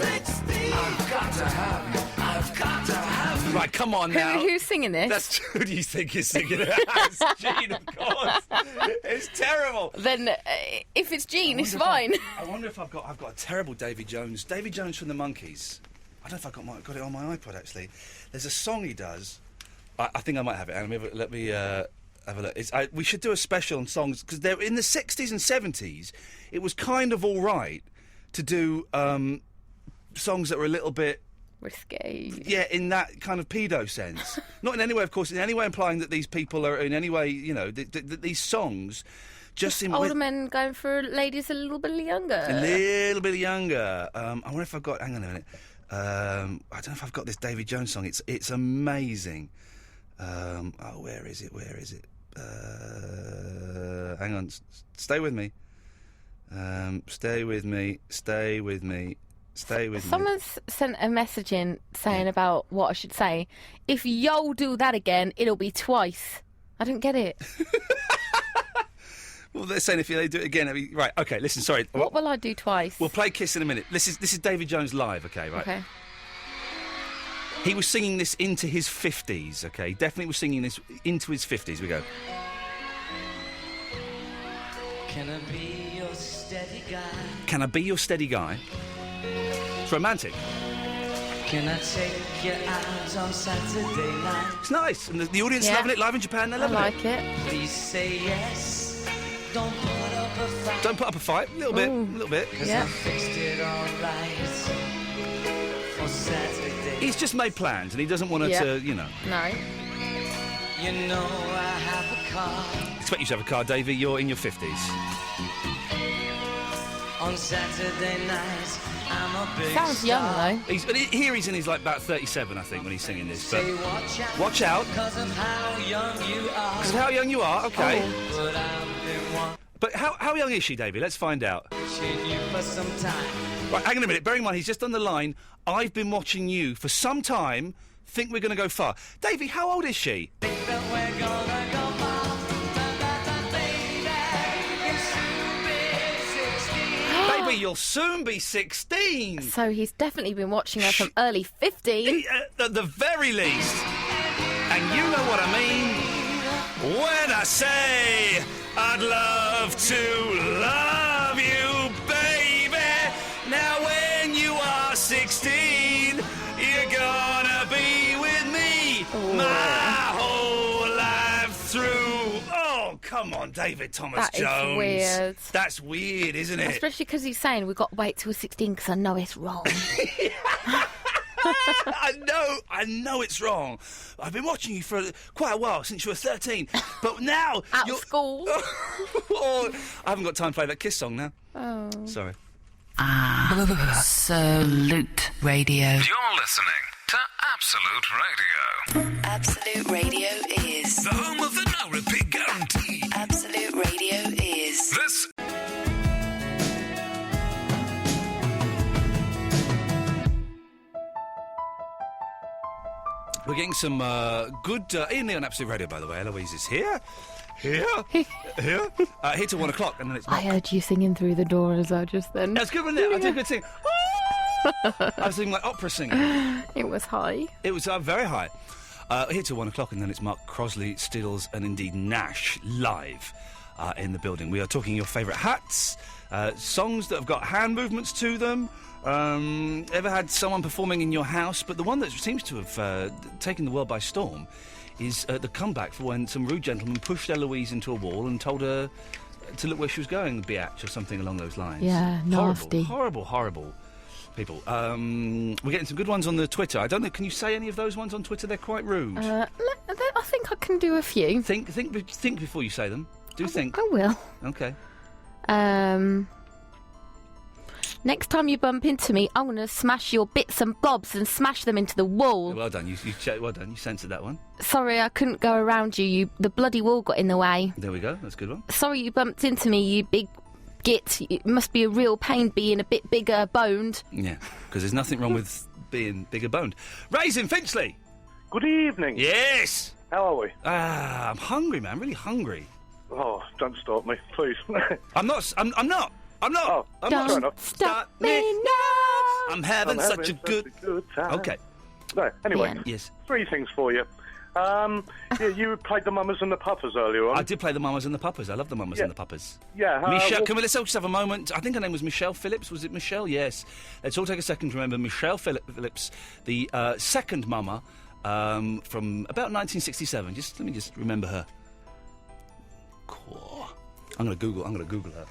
I've got to have you. I've got to have you. Right, come on now. Who's singing this? That's who do you think is singing it? It's Jean, of course. It's terrible. Then, if it's Jean, it's fine. I wonder if I've got a terrible Davy Jones. Davy Jones from the Monkees. I don't know if I've got it on my iPod, actually. There's a song he does. I think I might have it. And let me have a look. We should do a special on songs, because they're in the 60s and 70s. It was kind of all right to do songs that were a little bit... risque. Yeah, in that kind of pedo sense. Not in any way, of course, in any way implying that these people are in any way, you know, these songs just seem... Older men going for ladies a little bit younger. A little bit younger. I wonder if I've got... Hang on a minute. I don't know if I've got this Davy Jones song. It's amazing. Where is it? Hang on. Stay with me. Stay with me. Someone's sent a message in saying about what I should say. If you'll do that again, it'll be twice. I don't get it. Well, they're saying if they do it again, right? Okay, listen. Sorry. What will I do twice? We'll play Kiss in a minute. This is Davy Jones live. Okay, right. Okay. He was singing this into his 50s. Okay, definitely was singing this into his 50s. We go. Can I be your steady guy? Can I be your steady guy? It's romantic. Can I take your eyes on Saturday night? It's nice, and the audience is loving it. Live in Japan, they're loving it. I like it. Please say yes. Don't put up a fight. Don't put up a fight. A little bit. A little bit. Yeah. I fixed it all right for Saturday. He's just made plans, and he doesn't want her to, you know. No. You know I have a car. Expect you to have a car, Davey. You're in your 50s. On Saturday night, I'm a big Sounds young, though. He's in his, like, about 37, I think, when he's singing this. But Say watch out. Because of how young you are. Because of how young you are, okay. But I've been wanting But how young is she, Davey? Let's find out. you for some time. Right, hang on a minute. Bearing in mind, he's just on the line. I've been watching you for some time. Think we're going to go far. Davey, how old is she? Think that we're gonna go far. Baby, you'll soon be 16. So he's definitely been watching her from early 15. At the very least. And you know what I mean when I say I'd love to love you, baby. Now when you are 16, you're gonna be with me my whole life through. Oh, come on, David Thomas That is Jones. weird. That's weird, isn't it? Especially because he's saying we've got to wait till 16 because I know it's wrong. I know it's wrong. I've been watching you for quite a while, since you were 13. But now Out of school. I haven't got time to play that Kiss song now. Oh. Sorry. Absolute Radio. You're listening to Absolute Radio. Absolute Radio is the home of the no repeat guarantee. Absolute Radio is This. We're getting some good... Iain Lee on Absolute Radio, by the way. Eloise is here. Here till 1 o'clock, and then it's... I heard you singing through the door as well just then. That's good, wasn't it? I did a good sing. I was singing like opera singing. It was high. It was very high. Here till 1 o'clock, and then it's Mark Crosley, Stills, and indeed Nash live in the building. We are talking your favourite hats, songs that have got hand movements to them. Ever had someone performing in your house? But the one that seems to have taken the world by storm is the comeback for when some rude gentleman pushed Eloise into a wall and told her to look where she was going, biatch, or something along those lines. Yeah, nasty. Horrible people. We're getting some good ones on the Twitter. I don't know, can you say any of those ones on Twitter? They're quite rude. I think I can do a few. Think before you say them. Think. I will. Okay. Next time you bump into me, I'm going to smash your bits and bobs and smash them into the wall. Well done. You censored that one. Sorry, I couldn't go around you. The bloody wall got in the way. There we go. That's a good one. Sorry you bumped into me, you big git. It must be a real pain being a bit bigger boned. Yeah, because there's nothing wrong with being bigger boned. Raisin Finchley. Good evening. Yes. How are we? I'm hungry, man. Really hungry. Oh, don't stop me, please. I'm not. Oh, I'm not. Don't stop me now. I'm having such a good time. Okay. No, anyway. Yeah. Yes. 3 things for you. You played the Mamas and the Papas earlier on. I did play the Mamas and the Papas. I love the Mamas and the Papas. Yeah. Michelle, let's just have a moment. I think her name was Michelle Phillips. Was it Michelle? Yes. Let's all take a second to remember Michelle Phillips, the second Mama from about 1967. Let me remember her. Cool. I'm going to Google her.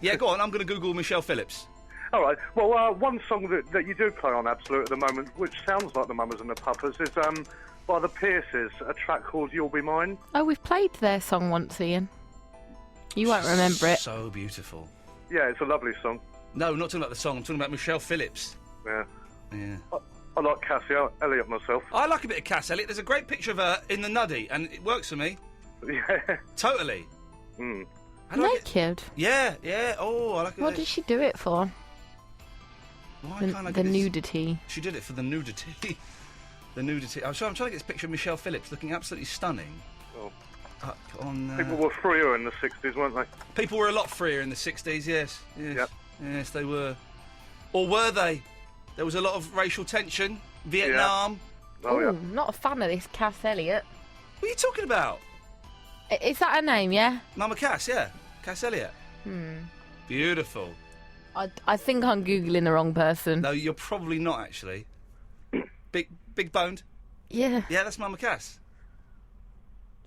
Yeah, go on. I'm going to Google Michelle Phillips. All right. Well, one song that you do play on Absolute at the moment, which sounds like the Mamas and the Papas, is by the Pierces, a track called "You'll Be Mine." Oh, we've played their song once, Ian. You won't remember it. So beautiful. Yeah, it's a lovely song. No, not talking about the song. I'm talking about Michelle Phillips. Yeah. Yeah. I like Cassie Elliott myself. I like a bit of Cass Elliott. There's a great picture of her in the Nuddy, and it works for me. Yeah. Totally. Mm. Naked? Yeah. Oh, I like it. What did she do it for? Why can't I The get this? nudity. She did it for the nudity. The nudity. I'm trying to get this picture of Michelle Phillips looking absolutely stunning. Oh. Up on. People were freer in the 60s, weren't they? People were a lot freer in the 60s. Yes. Yep. Yes, they were. Or were they? There was a lot of racial tension. Vietnam. Yeah. Oh, yeah. Not a fan of this Cass Elliott. What are you talking about? Is that her name, yeah? Mama Cass, yeah. Cass Elliott. Beautiful. I think I'm Googling the wrong person. No, you're probably not, actually. Big boned? Yeah. Yeah, that's Mama Cass.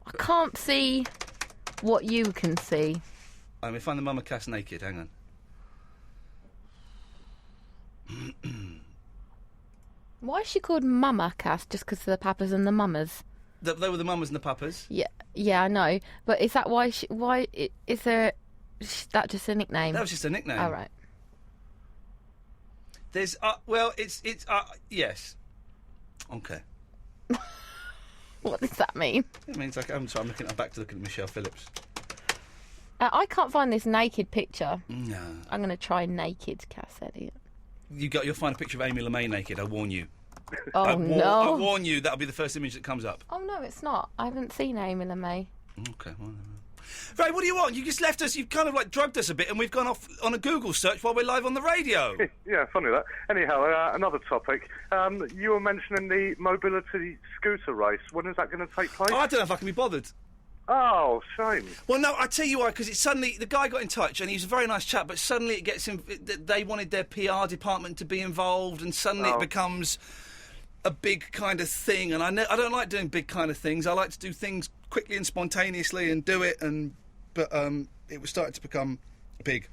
I can't see what you can see. Let me find the Mama Cass naked, hang on. Why is she called Mama Cass? Just because of the papas and the mamas? They were the mamas and the papas. Yeah, I know. But is that why? Is there? That just a nickname? That was just a nickname. All right. There's it's yes. Okay. What does that mean? It means I'm back to looking at Michelle Phillips. I can't find this naked picture. No. I'm going to try naked Cass Elliott. You'll find a picture of Amy LeMay naked. I warn you. Oh no! I warn you. That'll be the first image that comes up. Oh no, it's not. I haven't seen Amy LeMay. Okay. Well, right, what do you want? You just left us. You've kind of drugged us a bit, and we've gone off on a Google search while we're live on the radio. Yeah, funny that. Anyhow, another topic. You were mentioning the mobility scooter race. When is that going to take place? I don't know if I can be bothered. Oh, shame. Well, no, I tell you why, because suddenly the guy got in touch and he was a very nice chap, but suddenly it gets him. They wanted their PR department to be involved, and suddenly it becomes a big kind of thing. And I don't like doing big kind of things. I like to do things quickly and spontaneously and do it. But it was starting to become big.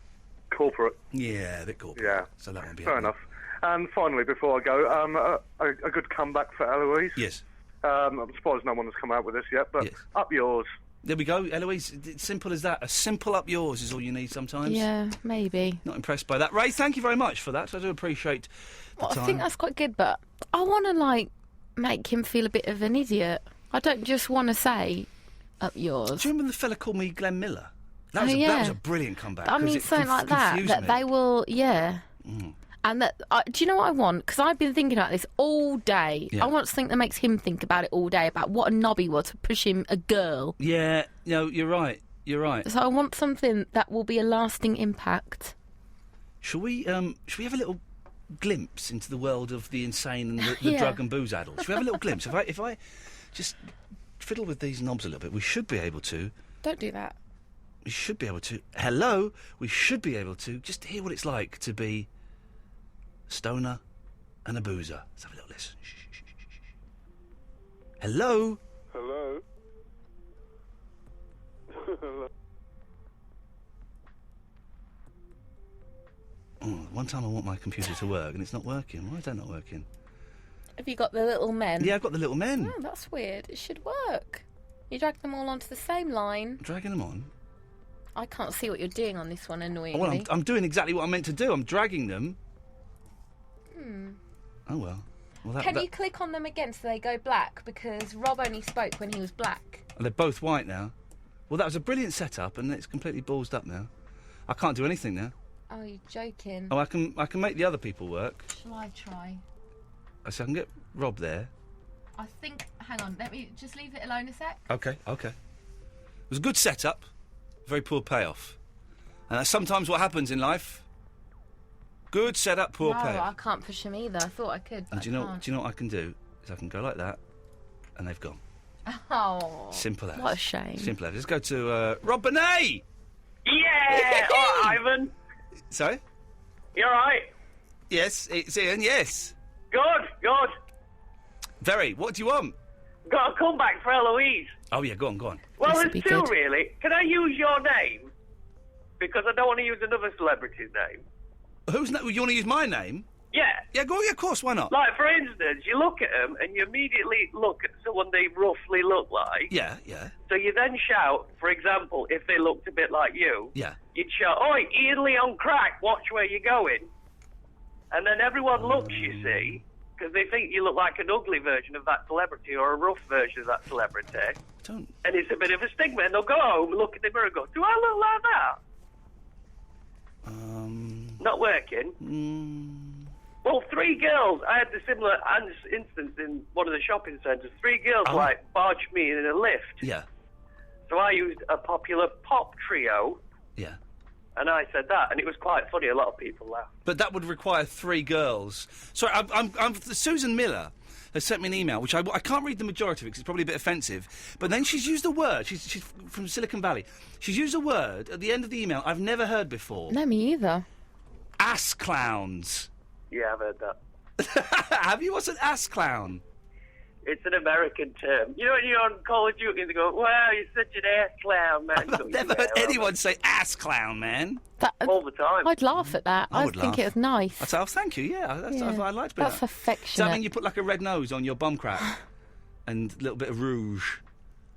Corporate. Yeah, a bit corporate. Yeah. So that won't be fair happening. enough. And finally, before I go, a good comeback for Eloise. Yes. I'm surprised no one has come out with this yet, but up yours. There we go, Eloise. It's simple as that. A simple up yours is all you need sometimes. Yeah, maybe. Not impressed by that. Ray, thank you very much for that. I do appreciate the time. I think that's quite good, but I want to, make him feel a bit of an idiot. I don't just want to say, up yours. Do you remember the fella called me Glenn Miller? That was a brilliant comeback. I mean, something like that. That they will, And that, do you know what I want? Because I've been thinking about this all day. Yeah. I want something that makes him think about it all day, about what a knob he was to push him a girl. Yeah, no, you're right. You're right. So I want something that will be a lasting impact. Shall we have a little glimpse into the world of the insane and the drug and booze addled? Shall we have a little glimpse? If I just fiddle with these knobs a little bit, we should be able to. Don't do that. We should be able to. Hello? We should be able to just hear what it's like to be a stoner and a boozer. Let's have a little listen. Shh, shh, shh, shh, shh. Hello? Hello? Hello? One time I want my computer to work and it's not working. Why is that not working? Have you got the little men? Yeah, I've got the little men. Oh, that's weird. It should work. You drag them all onto the same line. Dragging them on? I can't see what you're doing on this one, annoyingly. Well, I'm doing exactly what I'm meant to do. I'm dragging them. Oh, well. Can you click on them again so they go black? Because Rob only spoke when he was black. They're both white now. Well, that was a brilliant setup, and it's completely ballsed up now. I can't do anything now. Oh, you're joking. Oh, I can make the other people work. Shall I try? So I can get Rob there. I think... Hang on, let me just leave it alone a sec. Okay. It was a good setup, very poor payoff. And that's sometimes what happens in life. Good setup, poor No, payoff. I can't push them either. I thought I could, but And do you know what I can do? Is I can go like that, and they've gone. Oh. Simple as. What a shame. Simple as. Let's go to Rob Bonet! Yeah! All right, Ivan. Sorry? You all right? Yes, it's Ian, yes. Good. Very. What do you want? Got a comeback for Eloise. Oh, yeah, go on. Well, there's two, really. Can I use your name? Because I don't want to use another celebrity's name. Whose name? You want to use my name? Yeah. Yeah, go on, yeah, of course, why not? Like, for instance, you look at them and you immediately look at someone they roughly look like. Yeah. So you then shout, for example, if they looked a bit like you, Yeah. you'd shout, "Oi, Iain Lee on crack, watch where you're going." And then everyone looks, you see, because they think you look like an ugly version of that celebrity or a rough version of that celebrity. And it's a bit of a stigma, and they'll go home, look in the mirror and go, "Do I look like that?" Not working? Well, 3 girls, I had the similar instance in one of the shopping centres. 3 girls, barged me in a lift. Yeah. So I used a popular pop trio. Yeah. And I said that, and it was quite funny. A lot of people laughed. But that would require 3 girls. Sorry, Susan Miller has sent me an email, which I can't read the majority of it because it's probably a bit offensive. But then she's used a word. She's from Silicon Valley. She's used a word at the end of the email I've never heard before. No, me either. Ass clowns. Yeah, I've heard that. Have you? What's an ass clown? It's an American term. You know, when you're on Call of Duty and they go, "Wow, you're such an ass clown, man." I've never heard anyone say ass clown, man. All the time. I'd laugh at that. I would think laugh. it was nice. I'd say, "Oh, thank you, yeah. I'd like to be That's that." affectionate. Does that mean you put like a red nose on your bum crack and a little bit of rouge?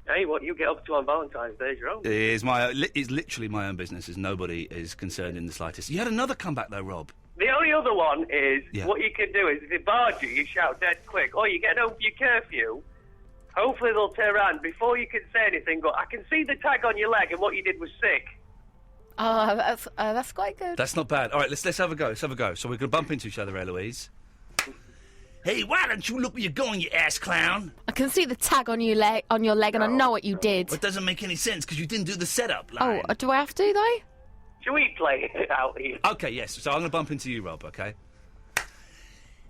Hey, what you get up to on Valentine's Day is your own. It's literally my own business, as nobody is concerned in the slightest. You had another comeback though, Rob. The only other one is, what you can do is, if they barge you shout dead quick, "Oh, you're getting home for your curfew." Hopefully they'll turn around before you can say anything, go, "I can see the tag on your leg and what you did was sick." Oh, that's quite good. That's not bad. All right, let's have a go. So we're going to bump into each other, Eloise. Hey, why don't you look where you're going, you ass clown? I can see the tag on your leg, and I know what you did. It doesn't make any sense because you didn't do the setup line. Oh, do I have to though? Should we play it out here? Okay, yes. So I'm going to bump into you, Rob. Okay.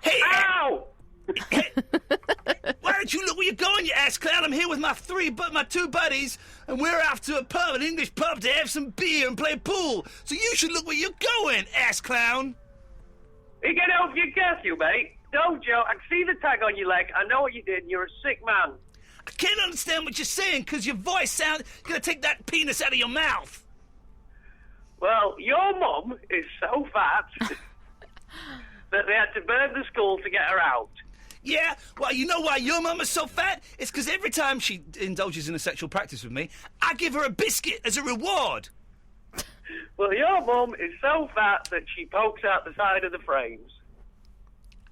Hey! Ow! Why don't you look where you're going, you ass clown? I'm here with my 2 buddies, and we're off to a pub, an English pub, to have some beer and play pool. So you should look where you're going, ass clown. You get home for your curfew, mate. No joke. I can see the tag on your leg. I know what you did, and you're a sick man. I can't understand what you're saying because your voice sounds. You're going to take that penis out of your mouth. Well, your mum is so fat. that they had to burn the school to get her out. Yeah, well, you know why your mum is so fat? It's because every time she indulges in a sexual practice with me, I give her a biscuit as a reward. Well, your mum is so fat that she pokes out the side of the frames.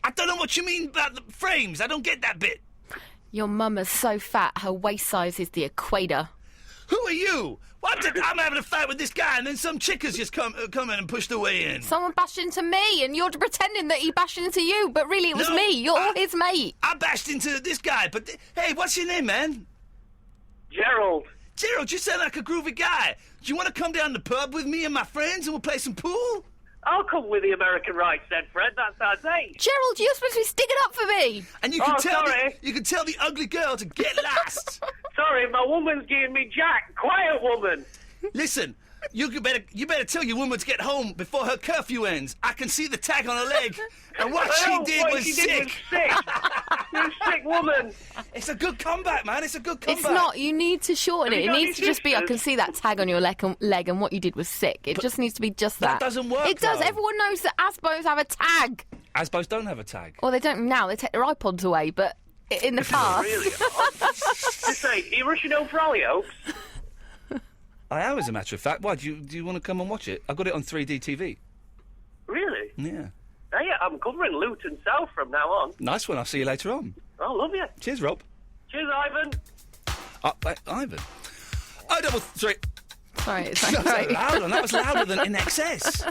I don't know what you mean about the frames. I don't get that bit. Your mum is so fat, her waist size is the equator. Who are you? I'm having a fight with this guy, and then some chick has just come in and pushed her way in. Someone bashed into me, and you're pretending that he bashed into you, but really it was me. You're his mate. I bashed into this guy, but hey, what's your name, man? Gerald. Gerald, you sound like a groovy guy. Do you want to come down to the pub with me and my friends, and we'll play some pool? I'll come with the American rights then, Fred. That's our date. Gerald, you're supposed to be sticking up for me. And you can tell the ugly girl to get lost. Sorry, my woman's giving me Jack. Quiet, woman. Listen, you better tell your woman to get home before her curfew ends. I can see the tag on her leg, and what she did was sick. You're a sick woman. It's a good comeback, man. It's a good comeback. It's not. You need to shorten it. It needs to just be, I can see that tag on your leg, and what you did was sick. It just needs to be just that. That doesn't work, It does. though. Everyone knows that Asbos have a tag. Asbos don't have a tag. Well, they don't now. They take their iPods away, but in the past. Really? Just say, are you rushing home for Hollyoaks? I am, as a matter of fact. Why, do you want to come and watch it? I've got it on 3D TV. Really? Yeah. Hey, I'm covering Luton South from now on. Nice one. I'll see you later on. I love you. Cheers, Rob. Cheers, Ivan. Ivan. Oh, double three. Sorry, it's That was right. louder. That was louder than in excess.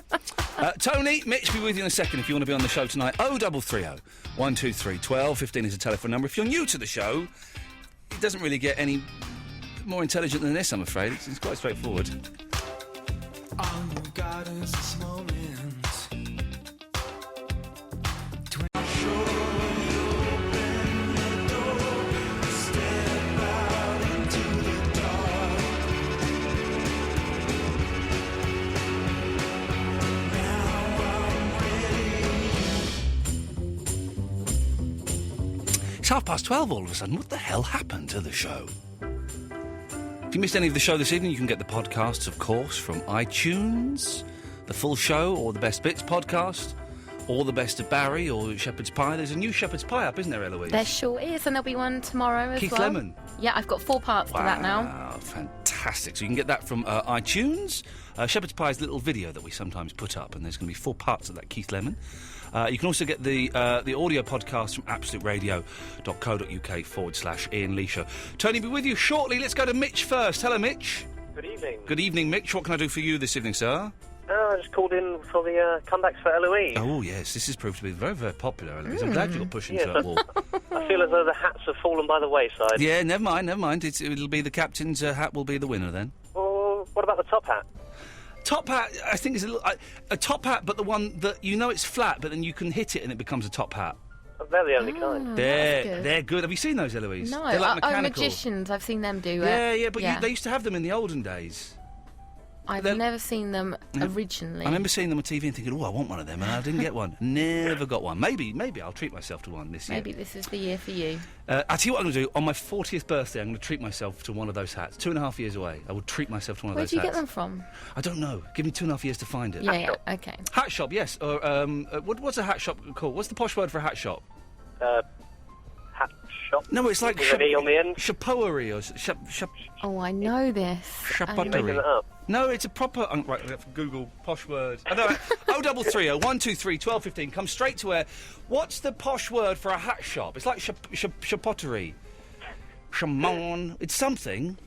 Tony, Mitch, be with you in a second if you want to be on the show tonight. 0330 123 1215 is the telephone number. If you're new to the show, it doesn't really get any more intelligent than this, I'm afraid. It's quite straightforward. All you got is this moment. It's 12:30 all of a sudden. What the hell happened to the show? If you missed any of the show this evening, you can get the podcasts, of course, from iTunes, the full show, or the Best Bits podcast, or the Best of Barry, or Shepherd's Pie. There's a new Shepherd's Pie up, isn't there, Eloise? There sure is, and there'll be one tomorrow as Keith well. Lemon. Yeah, I've got 4 parts to that now. Wow, fantastic. So you can get that from iTunes. Shepherd's Pie's little video that we sometimes put up, and there's going to be 4 parts of that Keith Lemon. You can also get the audio podcast from absoluteradio.co.uk/Iain Lee Show. Tony, be with you shortly. Let's go to Mitch first. Hello, Mitch. Good evening. Good evening, Mitch. What can I do for you this evening, sir? I just called in for the comebacks for Eloise. Oh, yes. This has proved to be very, very popular, Eloise. I'm glad you got pushed into Yeah, that wall. I feel as though the hats have fallen by the wayside. Yeah, never mind. It'll be the captain's hat will be the winner then. Well, what about the top hat? Top hat, I think, is a top hat, but the one that you know it's flat, but then you can hit it and it becomes a top hat. They're the only kind. They're good. Have you seen those, Eloise? No, They're like mechanical. magicians, I've seen them do it. Yeah, but they used to have them in the olden days. I've never seen them originally. I remember seeing them on TV and thinking, oh, I want one of them, and I didn't get one. Never got one. Maybe I'll treat myself to one this year. Maybe this is the year for you. I'll tell you what I'm going to do. On my 40th birthday, I'm going to treat myself to one of those hats. 2.5 years away, I will treat myself to one of Where those do you hats. get them from? I don't know. Give me 2.5 years to find it. Yeah, okay. Hat shop, yes. Or what's a hat shop called? What's the posh word for a hat shop? Hat shop? No, it's like With an E on the end? chapeauerie or Oh, I know this. chapeauterie. No, it's a proper. Right, we have to Google posh word. I know. 0330 123 1215. Come straight to air. What's the posh word for a hat shop? It's like chapeauterie. Chamon. It's something.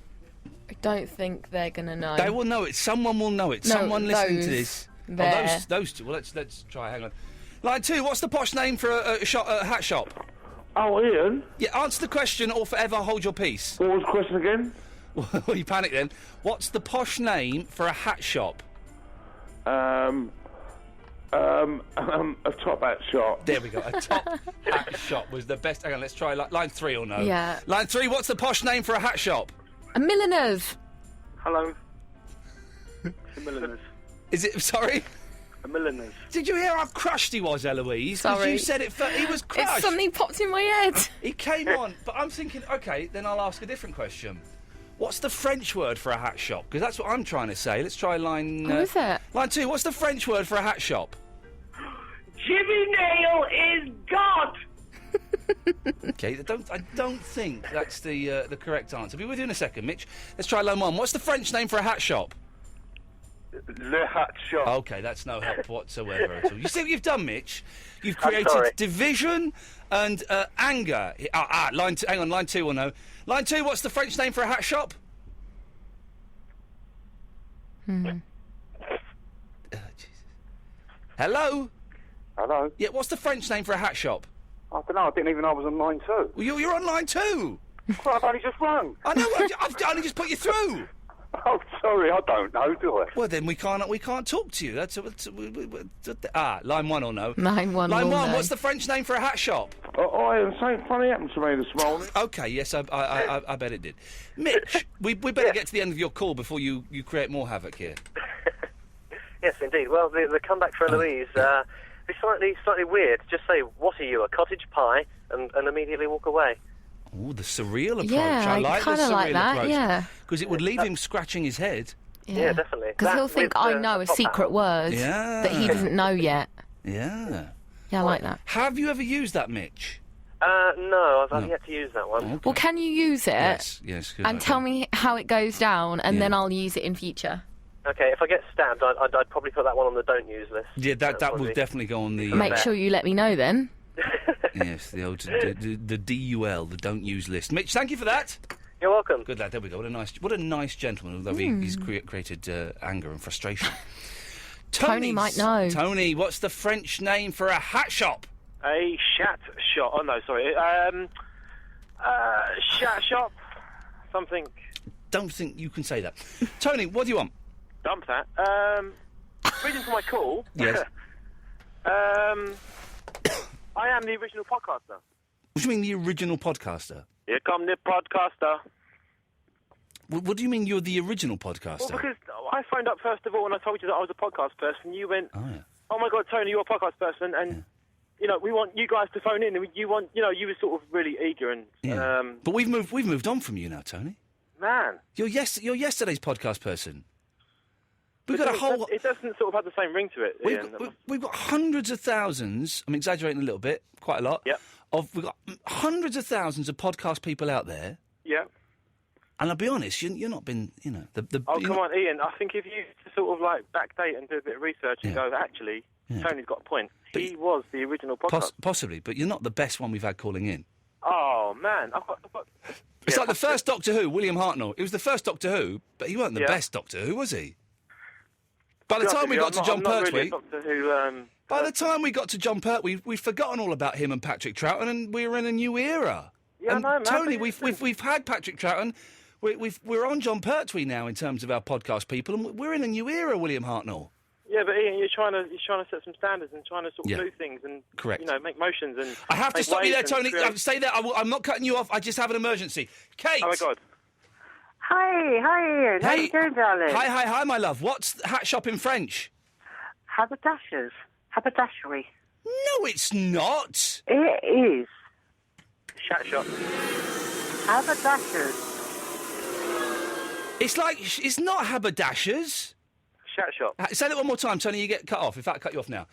I don't think they're going to know. They will know it. Someone will know it. No, Someone listening to those this. there. Oh, those two. Well, let's try. Hang on. Line 2. What's the posh name for a hat shop? Oh, Iain. Yeah. Answer the question or forever hold your peace. What was the question again? Well, you panic then. What's the posh name for a hat shop? A top hat shop. There we go. A top hat shop was the best. Hang on, let's try line 3 or no. Yeah. Line 3. What's the posh name for a hat shop? A milliner's. Hello. A milliner's. Is it? Sorry. A milliner's. Did you hear how crushed he was, Eloise? 'Cause Sorry. you said it. He was crushed. Something popped in my head. He came on, but I'm thinking, okay, then I'll ask a different question. What's the French word for a hat shop? Because that's what I'm trying to say. Let's try line... What is it? Line 2. What's the French word for a hat shop? Jimmy Nail is God. Okay, I don't think that's the correct answer. Be with you in a second, Mitch. Let's try line 1. What's the French name for a hat shop? Le Hat Shop. Okay, that's no help whatsoever at all. You see what you've done, Mitch? You've I'm created sorry. division and anger. Line 2. Hang on, line 2 will know. Line 2. What's the French name for a hat shop? Hello. Hello. Yeah, what's the French name for a hat shop? I don't know. I didn't even know I was on line 2. Well, you're on line 2. Well, I've only just rung. I know. I've only just put you through. Oh, sorry. I don't know, do I? Well, then we can't talk to you. Line 1 or no? Line 1 Line will 1. know. What's the French name for a hat shop? Ian, something funny happened to me this morning. Okay, yes, I bet it did. Mitch, we better get to the end of your call before you create more havoc here. Yes, indeed. Well, the comeback for Eloise is slightly weird. Just say, "What are you, a cottage pie?" and immediately walk away. Oh, the surreal approach. Yeah, I I like the kinda surreal like that, approach. yeah. Because it would leave him scratching his head. Yeah, definitely. Because he'll That think with, I know a top secret hat. word Yeah. that he doesn't know yet. Yeah. Yeah, I like that. Have you ever used that, Mitch? No, I've yet to use that one. Well, can you use it? Yes. And tell me how it goes down, and then I'll use it in future. Okay, if I get stabbed, I'd probably put that one on the don't use list. Yeah, that Probably. will definitely go on the... Make sure you let me know then. Yes, the old the DUL, the don't use list. Mitch, thank you for that. You're welcome. Good lad. There we go. What a nice gentleman. Although he's created anger and frustration. Tony might know. Tony, what's the French name for a hat shop? A shat shop. Oh no, sorry. Shat shop. Something. Don't think you can say that. Tony, what do you want? Dump that. Reason for my call. Yes. I am the original podcaster. What do you mean the original podcaster? Here come the podcaster. What do you mean you're the original podcaster? Well, because I phoned up first of all and I told you that I was a podcast person. You went, "Oh my God, Tony, you're a podcast person," and you know we want you guys to phone in. And you want, you were sort of really eager and. But we've moved on from you now, Tony. Man, You're yesterday's podcast person. We've But got a whole. It doesn't sort of have the same ring to it. Ian. We've got hundreds of thousands. I'm exaggerating a little bit, quite a lot. Yep. We've got hundreds of thousands of podcast people out there. Yeah. And I'll be honest, you're not been, Oh, come on, Ian. I think if you sort of like backdate and do a bit of research and go, actually, Tony's got a point. He was the original podcast. Possibly, but you're not the best one we've had calling in. Oh, man. I've got It's like the first Doctor Who, William Hartnell. It was the first Doctor Who, but he weren't the best Doctor Who, was he? By the time we got to John Pertwee, by the time we got to John Pertwee, we'd forgotten all about him and Patrick Troughton, and we were in a new era. Yeah, and I know, man, Tony, but we've had Patrick Troughton. We're on John Pertwee now in terms of our podcast people, and we're in a new era, William Hartnell. Yeah, but Ian, you're trying to set some standards and trying to sort of do things and Correct. make motions and. I have to make stop you there, waves Tony. and create- Stay there. I'm not cutting you off. I just have an emergency. Kate. Oh my God. Hi, Ian. How you doing, darling? Hi, my love. What's hat shop in French? Haberdashers. Haberdashery. No, it's not. It is. Shat shop. Haberdashers. It's not haberdashers. Shat shop. Say that one more time, Tony. You get cut off. In fact, I cut you off now.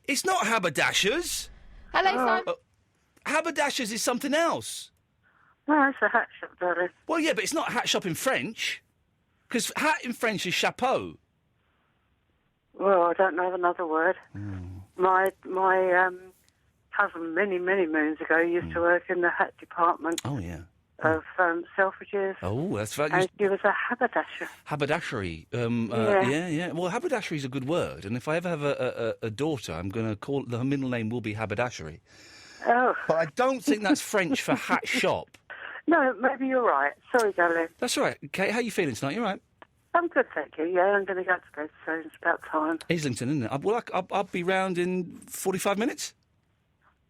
It's not haberdashers. Hello, Simon. Haberdashers is something else. No, it's a hat shop, darling. Well, yeah, but it's not hat shop in French. Because hat in French is chapeau. Well, I don't know another word. My cousin, many moons ago, used to work in the hat department. Oh, yeah. Of Selfridges. Oh, that's right. And she was a haberdasher. Haberdashery. Yeah. Well, haberdashery is a good word, and if I ever have a daughter, I'm going to call her middle name will be haberdashery. Oh. But I don't think that's French for hat shop. No, maybe you're right. Sorry, darling. That's all right. Kate, how are you feeling tonight? You all right? I'm good, thank you. Yeah, I'm going to go to bed soon. It's about time. Islington, isn't it? I'll be round in 45 minutes.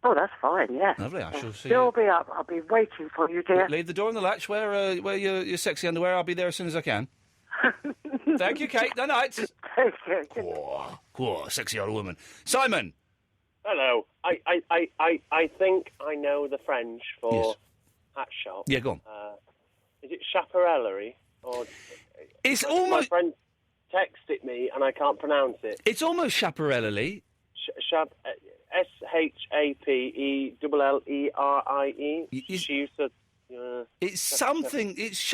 Oh, that's fine, yeah. Lovely, I shall see Still you. be up. I'll be waiting for you, dear. Leave the door on the latch. Wear your sexy underwear. I'll be there as soon as I can. Thank you, Kate. Good night. Thank you. Cool, sexy old woman. Simon. Hello. I think I know the French for hat shop. Yeah, go on. Is it chaparellerie? Or it's almost. My friend texted me and I can't pronounce it. It's almost chaparelli. Shapellerie. She used to... It's something. It's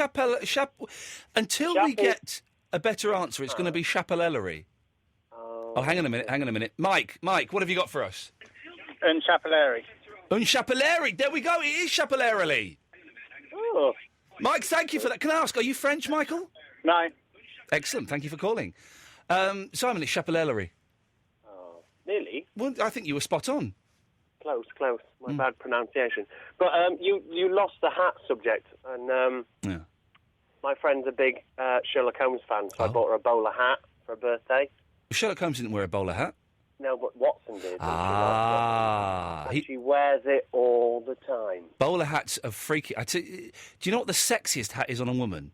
until we get a better answer, it's going to be chapellerie. Oh, hang on a minute. Mike, what have you got for us? Unchapellerie. Unchapellerie. There we go. It is chapellerie. Oh. Mike, thank you for that. Can I ask, are you French, Michael? No. Excellent. Thank you for calling. Simon, it's chapellerie. Nearly. Well, I think you were spot on. Close. My bad pronunciation. But you lost the hat subject, and my friend's a big Sherlock Holmes fan, so I bought her a bowler hat for her birthday. Sherlock Holmes didn't wear a bowler hat. No, but Watson did. And she wears it all the time. Bowler hats are freaky. Do you know what the sexiest hat is on a woman?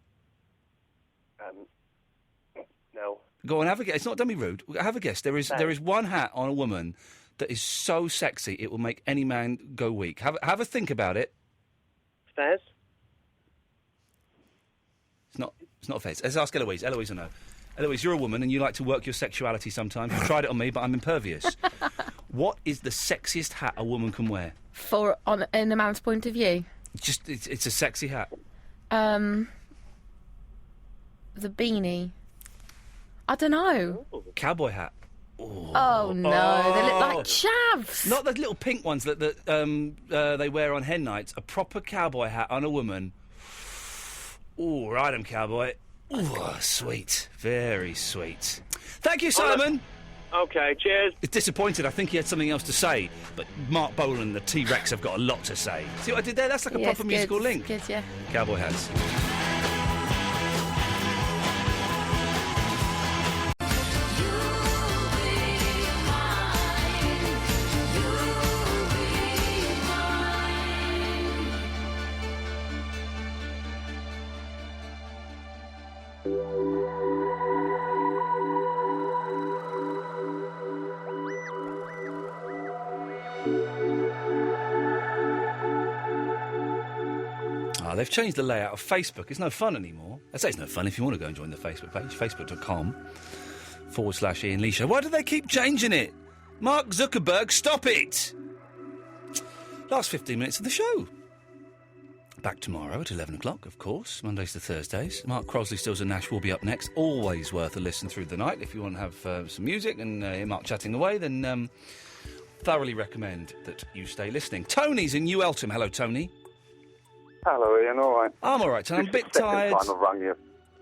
No. Go on, have a guess. It's not, don't be rude. Have a guess. There is one hat on a woman that is so sexy it will make any man go weak. Have a think about it. Fez? It's not Fez. Let's ask Eloise. Eloise will know. Eloise, you're a woman and you like to work your sexuality sometimes. You've tried it on me, but I'm impervious. What is the sexiest hat a woman can wear? In a man's point of view? It's a sexy hat. The beanie. I don't know. Cowboy hat. Oh no, they look like chavs. Not the little pink ones that they wear on hen nights. A proper cowboy hat on a woman. Oh, right, cowboy. Oh, sweet. Very sweet. Thank you, Simon. Okay, cheers. It's disappointed. I think he had something else to say, but Mark Bolan and the T-Rex have got a lot to say. See what I did there? That's like a proper musical link. Good, yeah. Cowboy hats. They've changed the layout of Facebook. It's no fun anymore. I say it's no fun if you want to go and join the Facebook page, facebook.com/Iain Lee Show. Why do they keep changing it? Mark Zuckerberg, stop it! Last 15 minutes of the show. Back tomorrow at 11 o'clock, of course, Mondays to Thursdays. Mark Crosley, Stills and Nash will be up next. Always worth a listen through the night. If you want to have some music and hear Mark chatting away, then thoroughly recommend that you stay listening. Tony's in New Eltham. Hello, Tony. Hello, Ian. All right. I'm all right, Tony. I'm a bit tired. Time I've rung you.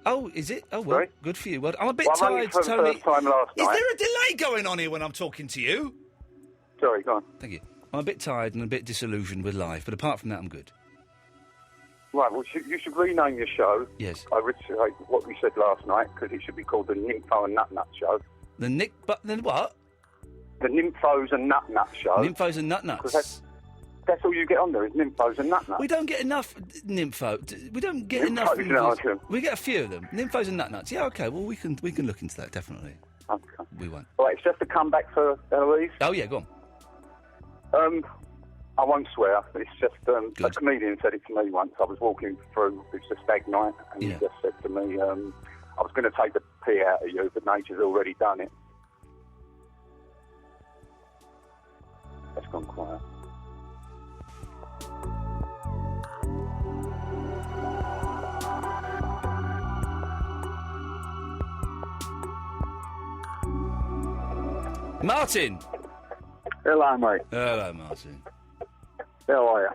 Oh, is it? Oh, well, Sorry? Good for you. Well, I'm a bit I rang tired, you for the Tony. first time last night. Is there a delay going on here when I'm talking to you? Sorry, go on. Thank you. I'm a bit tired and a bit disillusioned with life, but apart from that, I'm good. Right, well, you should rename your show. Yes. I reiterate what we said last night, because it should be called the Nympho and Nut Nut Show. The what? The Nymphos and Nut Nut Show. Nymphos and Nut Nuts. That's all you get on there is nymphos and nut nuts. We don't get enough nympho. We don't get Nymphos, enough. no, We get a few of them. Nymphos and nut nuts. Yeah, okay. Well, we can look into that definitely. Okay. We won't. All right, it's just a comeback for Eloise. Oh yeah, go on. I won't swear. It's just a comedian said it to me once. I was walking through. It was a stag night, and he just said to me, "I was going to take the pee out of you, but nature's already done it." That's gone quiet. Martin. Hello, mate. Hello, Martin. How are you?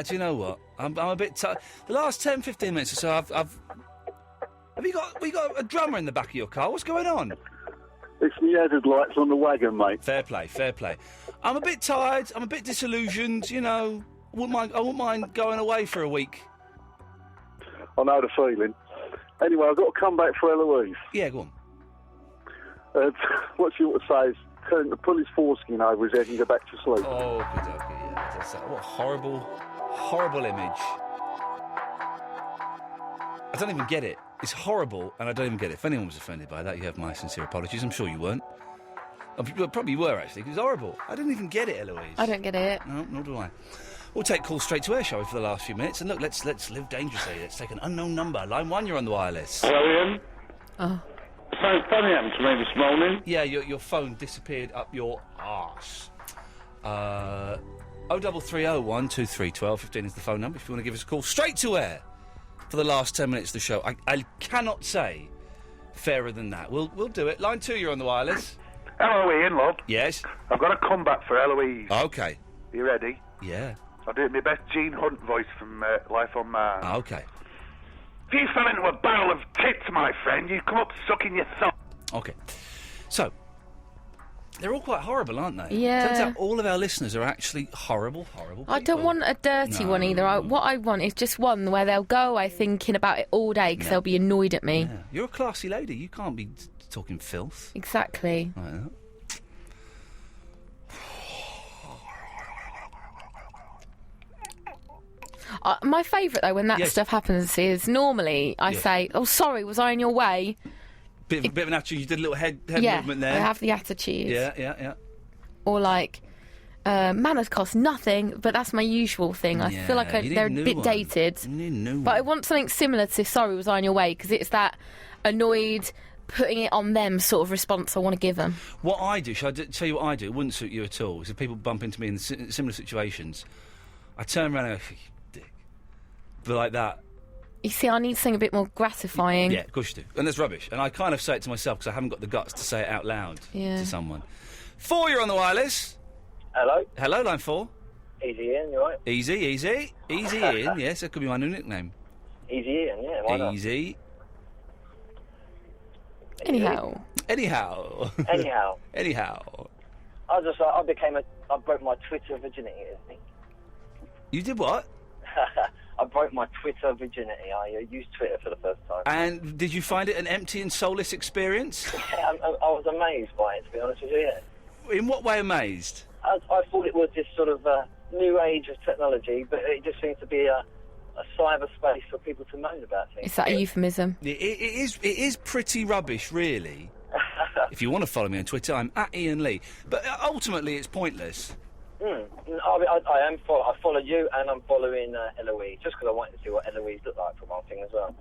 Do you know what? I'm a bit tired. The last 10, 15 minutes or so, Have you got a drummer in the back of your car? What's going on? It's the hazard lights on the wagon, mate. Fair play, fair play. I'm a bit tired. I'm a bit disillusioned. You know, I wouldn't mind going away for a week. I know the feeling. Anyway, I've got to come back for Eloise. Yeah, go on. What she ought to say is pull his foreskin over his head and go back to sleep. Oh, good, okay, yeah. That's that. What a horrible, horrible image. I don't even get it. It's horrible, and I don't even get it. If anyone was offended by that, you have my sincere apologies. I'm sure you weren't. Probably were, actually, because it's horrible. I didn't even get it, Eloise. I don't get it. No, nor do I. We'll take calls straight to air, shall we, for the last few minutes? And look, let's live dangerously. Let's take an unknown number. Line 1, you're on the wireless. Hello, Ian. Oh. something funny happened to me this morning. Yeah, your phone disappeared up your arse. 0330 123 1215 is the phone number if you want to give us a call. Straight to air for the last 10 minutes of the show. I cannot say fairer than that. We'll do it. Line 2, you're on the wireless. Hello, Ian, love. Yes? I've got a comeback for Eloise. Okay. You ready? Yeah. I'll do it my best Gene Hunt voice from Life on Mars. Okay. If you fell into a barrel of tits, my friend, you'd come up sucking your thumb. Okay. So, they're all quite horrible, aren't they? Yeah. Turns out all of our listeners are actually horrible people. I don't want a dirty one either. What I want is just one where they'll go away thinking about it all day because they'll be annoyed at me. Yeah. You're a classy lady. You can't be talking filth. Exactly. Like that. My favourite, though, when that stuff happens is normally I say, oh, sorry, was I in your way? Bit of an attitude. You did a little head movement there. I have the attitude. Yeah. Or like, manners cost nothing, but that's my usual thing. I feel like they're a bit dated. You need a new one. But I want something similar to sorry, was I in your way? Because it's that annoyed, putting it on them sort of response I want to give them. What I do, shall I tell you what I do? It wouldn't suit you at all. Is if people bump into me in similar situations, I turn around and go, dick. But like that. You see, I need something a bit more gratifying. Yeah, of course you do. And that's rubbish. And I kind of say it to myself because I haven't got the guts to say it out loud to someone. 4, you're on the wireless. Hello. Hello, line 4. Easy Ian, you right? Easy Ian. Yes, that could be my new nickname. Easy Ian, yeah, why not? Easy. Anyhow. I broke my Twitter virginity, I think. You did what? I broke my Twitter virginity. I used Twitter for the first time. And did you find it an empty and soulless experience? I was amazed by it, to be honest with you, yeah. In what way amazed? I thought it was this sort of new age of technology, but it just seems to be a cyberspace for people to moan about things. Is that a euphemism? It is pretty rubbish, really. If you want to follow me on Twitter, I'm at Iain Lee. But ultimately, it's pointless. I follow you, and I'm following Eloise, just because I wanted to see what Eloise looked like for one thing as well.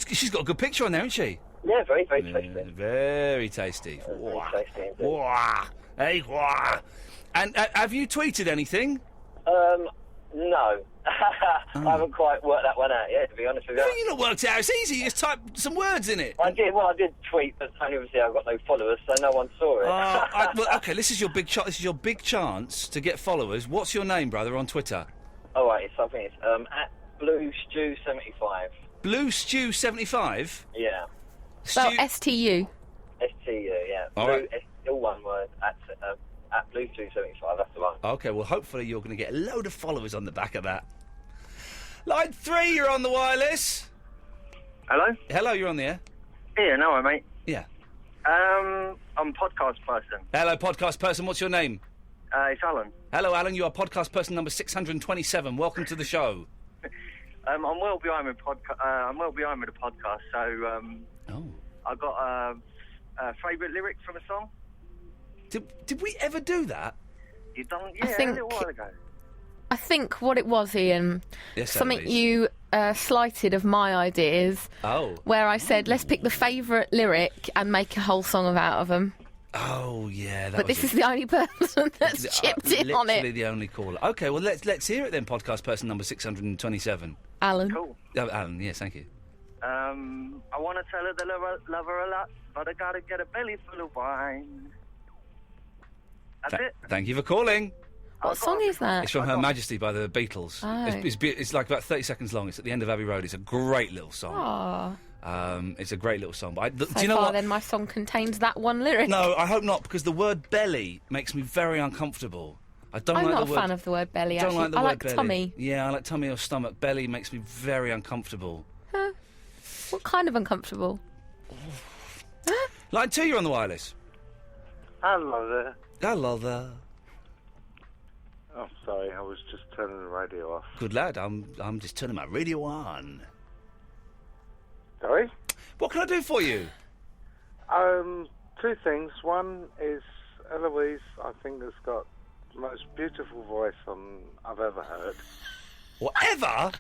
She's got a good picture on there, hasn't she? Yeah, very, very tasty. Very tasty. Very tasty indeed. Wah. Hey, wah. And have you tweeted anything? No. I haven't quite worked that one out yet, to be honest with you. You not worked it out. It's easy. You just type some words in it. I did tweet, but obviously I've got no followers, so no one saw it. Well, okay, this is your big This is your big chance to get followers. What's your name, brother, on Twitter? Oh, right, I think it's at BlueStew75. BlueStew75? Yeah. Spell STU. STU, yeah. All Blue, right. all one word, at BlueStew75, that's the one. Okay, well, hopefully you're going to get a load of followers on the back of that. Line 3, you're on the wireless. Hello? Hello, you're on the air. Yeah, no, mate. Yeah. I'm a podcast person. Hello, podcast person. What's your name? It's Alan. Hello, Alan. You are podcast person number 627. Welcome to the show. I'm well behind with the podcast. So I got a favourite lyric from a song. Did we ever do that? You done? I Yeah, think- a little while ago. I think what it was, Ian, Yes, something Eloise. you slighted of my ideas, Oh. where I said, let's pick the favourite lyric and make a whole song out of them. Oh, yeah. That But was this is the only person that's chipped in on literally it. the only caller. Okay, well, let's hear it then, podcast person number 627. Alan. Cool. Alan, yes, thank you. I want to tell her that I love her a lot, but I gotta get a belly full of wine. That's it. Thank you for calling. What song is that? It's from Her Majesty by the Beatles. Oh. It's like about 30 seconds long. It's at the end of Abbey Road. It's a great little song. Aww. It's a great little song. But So do you know far, what? then, my song contains that one lyric. No, I hope not, because the word belly makes me very uncomfortable. I don't I'm like not the a word. fan of the word belly, Don't actually. like the I word like belly. tummy. Yeah, I like tummy or stomach. Belly makes me very uncomfortable. What kind of uncomfortable? Line 2, you're on the wireless. Hello there. Hello there. Oh, sorry, I was just turning the radio off. Good lad. I'm just turning my radio on. Sorry? What can I do for you? Two things. One is Eloise, I think, has got the most beautiful voice I've ever heard. Whatever?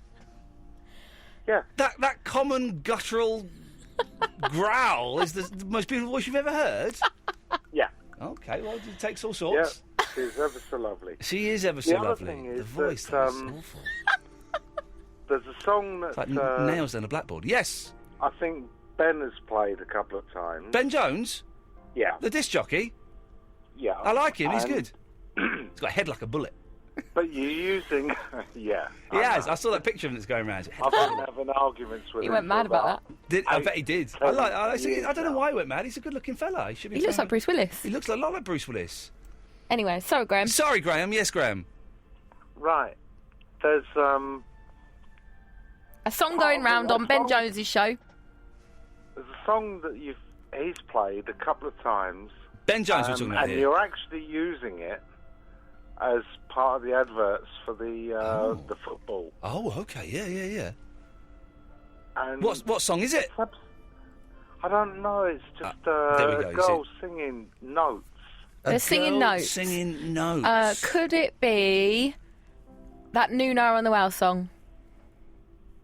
Yeah. That common guttural growl is the most beautiful voice you've ever heard? Yeah. Okay, well, it takes all sorts. Yeah, she's ever so lovely. She is ever so the other lovely. Thing is the voice, that, though, is awful. There's a song that... It's like nails on a blackboard. Yes. I think Ben has played a couple of times. Ben Jones? Yeah. The disc jockey? Yeah. I like him, he's And- good. He's got a head like a bullet. But you're using... yeah. He has. I saw that picture of him that's going around. I've been having arguments with He him. went mad for about that. I bet he did. I don't know why he went mad. He's a good-looking fella. He should be. He looks like Bruce Willis. He looks a lot like Bruce Willis. Anyway, sorry, Graham. Sorry, Graham. Yes, Graham. Right. There's, A song going round on Ben Jones's show. There's a song that he's played a couple of times. Ben Jones we're talking about and here. you're actually using it as part of the adverts for the football. Oh, okay. Yeah. And What song is it? I don't know. It's just there we go, a you girl see. singing notes. They're singing girl notes. Singing notes. Could it be that Nuno on the Well song?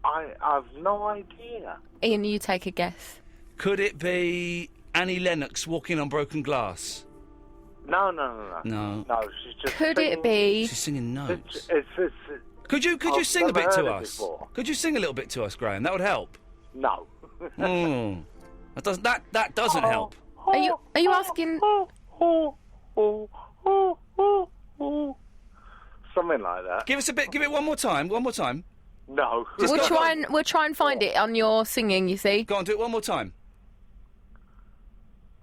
I've no idea. Ian, you take a guess. Could it be Annie Lennox walking on broken glass? No. No. No, she's just Could singing. it be? She's singing notes. It's Could you I've sing a never bit to heard it us? before. Could you sing a little bit to us, Graham? That would help. No. That doesn't help. Are you asking? Something like that. Give us a bit. Give it one more time. One more time. No. We'll try and find it on your singing. You see. Go on, do it one more time.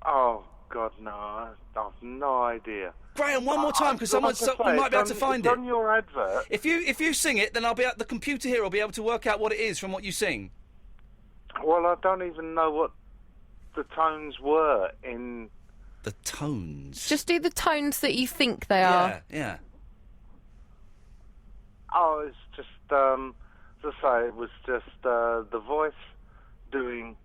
Oh God, no! I've no idea. Graham, one more time, because we might be able to find it's it. on your advert. If you sing it, then the computer here will be able to work out what it is from what you sing. Well, I don't even know what the tones were in. The tones. Just do the tones that you think they are. Yeah. Oh, it's just as I say, it was just the voice doing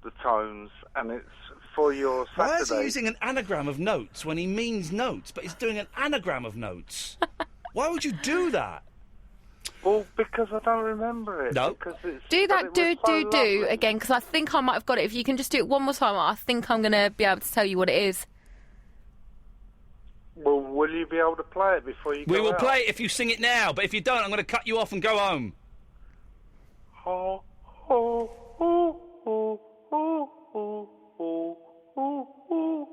the tones, and it's for your Saturday. Why is he using an anagram of notes when he means notes, but he's doing an anagram of notes? Why would you do that? Well, because I don't remember it. No. Because it's, Do but that it do was so lovely. again, because I think I might have got it. If you can just do it one more time, I think I'm going to be able to tell you what it is. Well, will you be able to play it before you go We will out? play it if you sing it now, but if you don't, I'm going to cut you off and go home. Oh, oh, oh, oh, oh, oh, oh, oh, oh.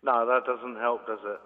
No, that doesn't help, does it?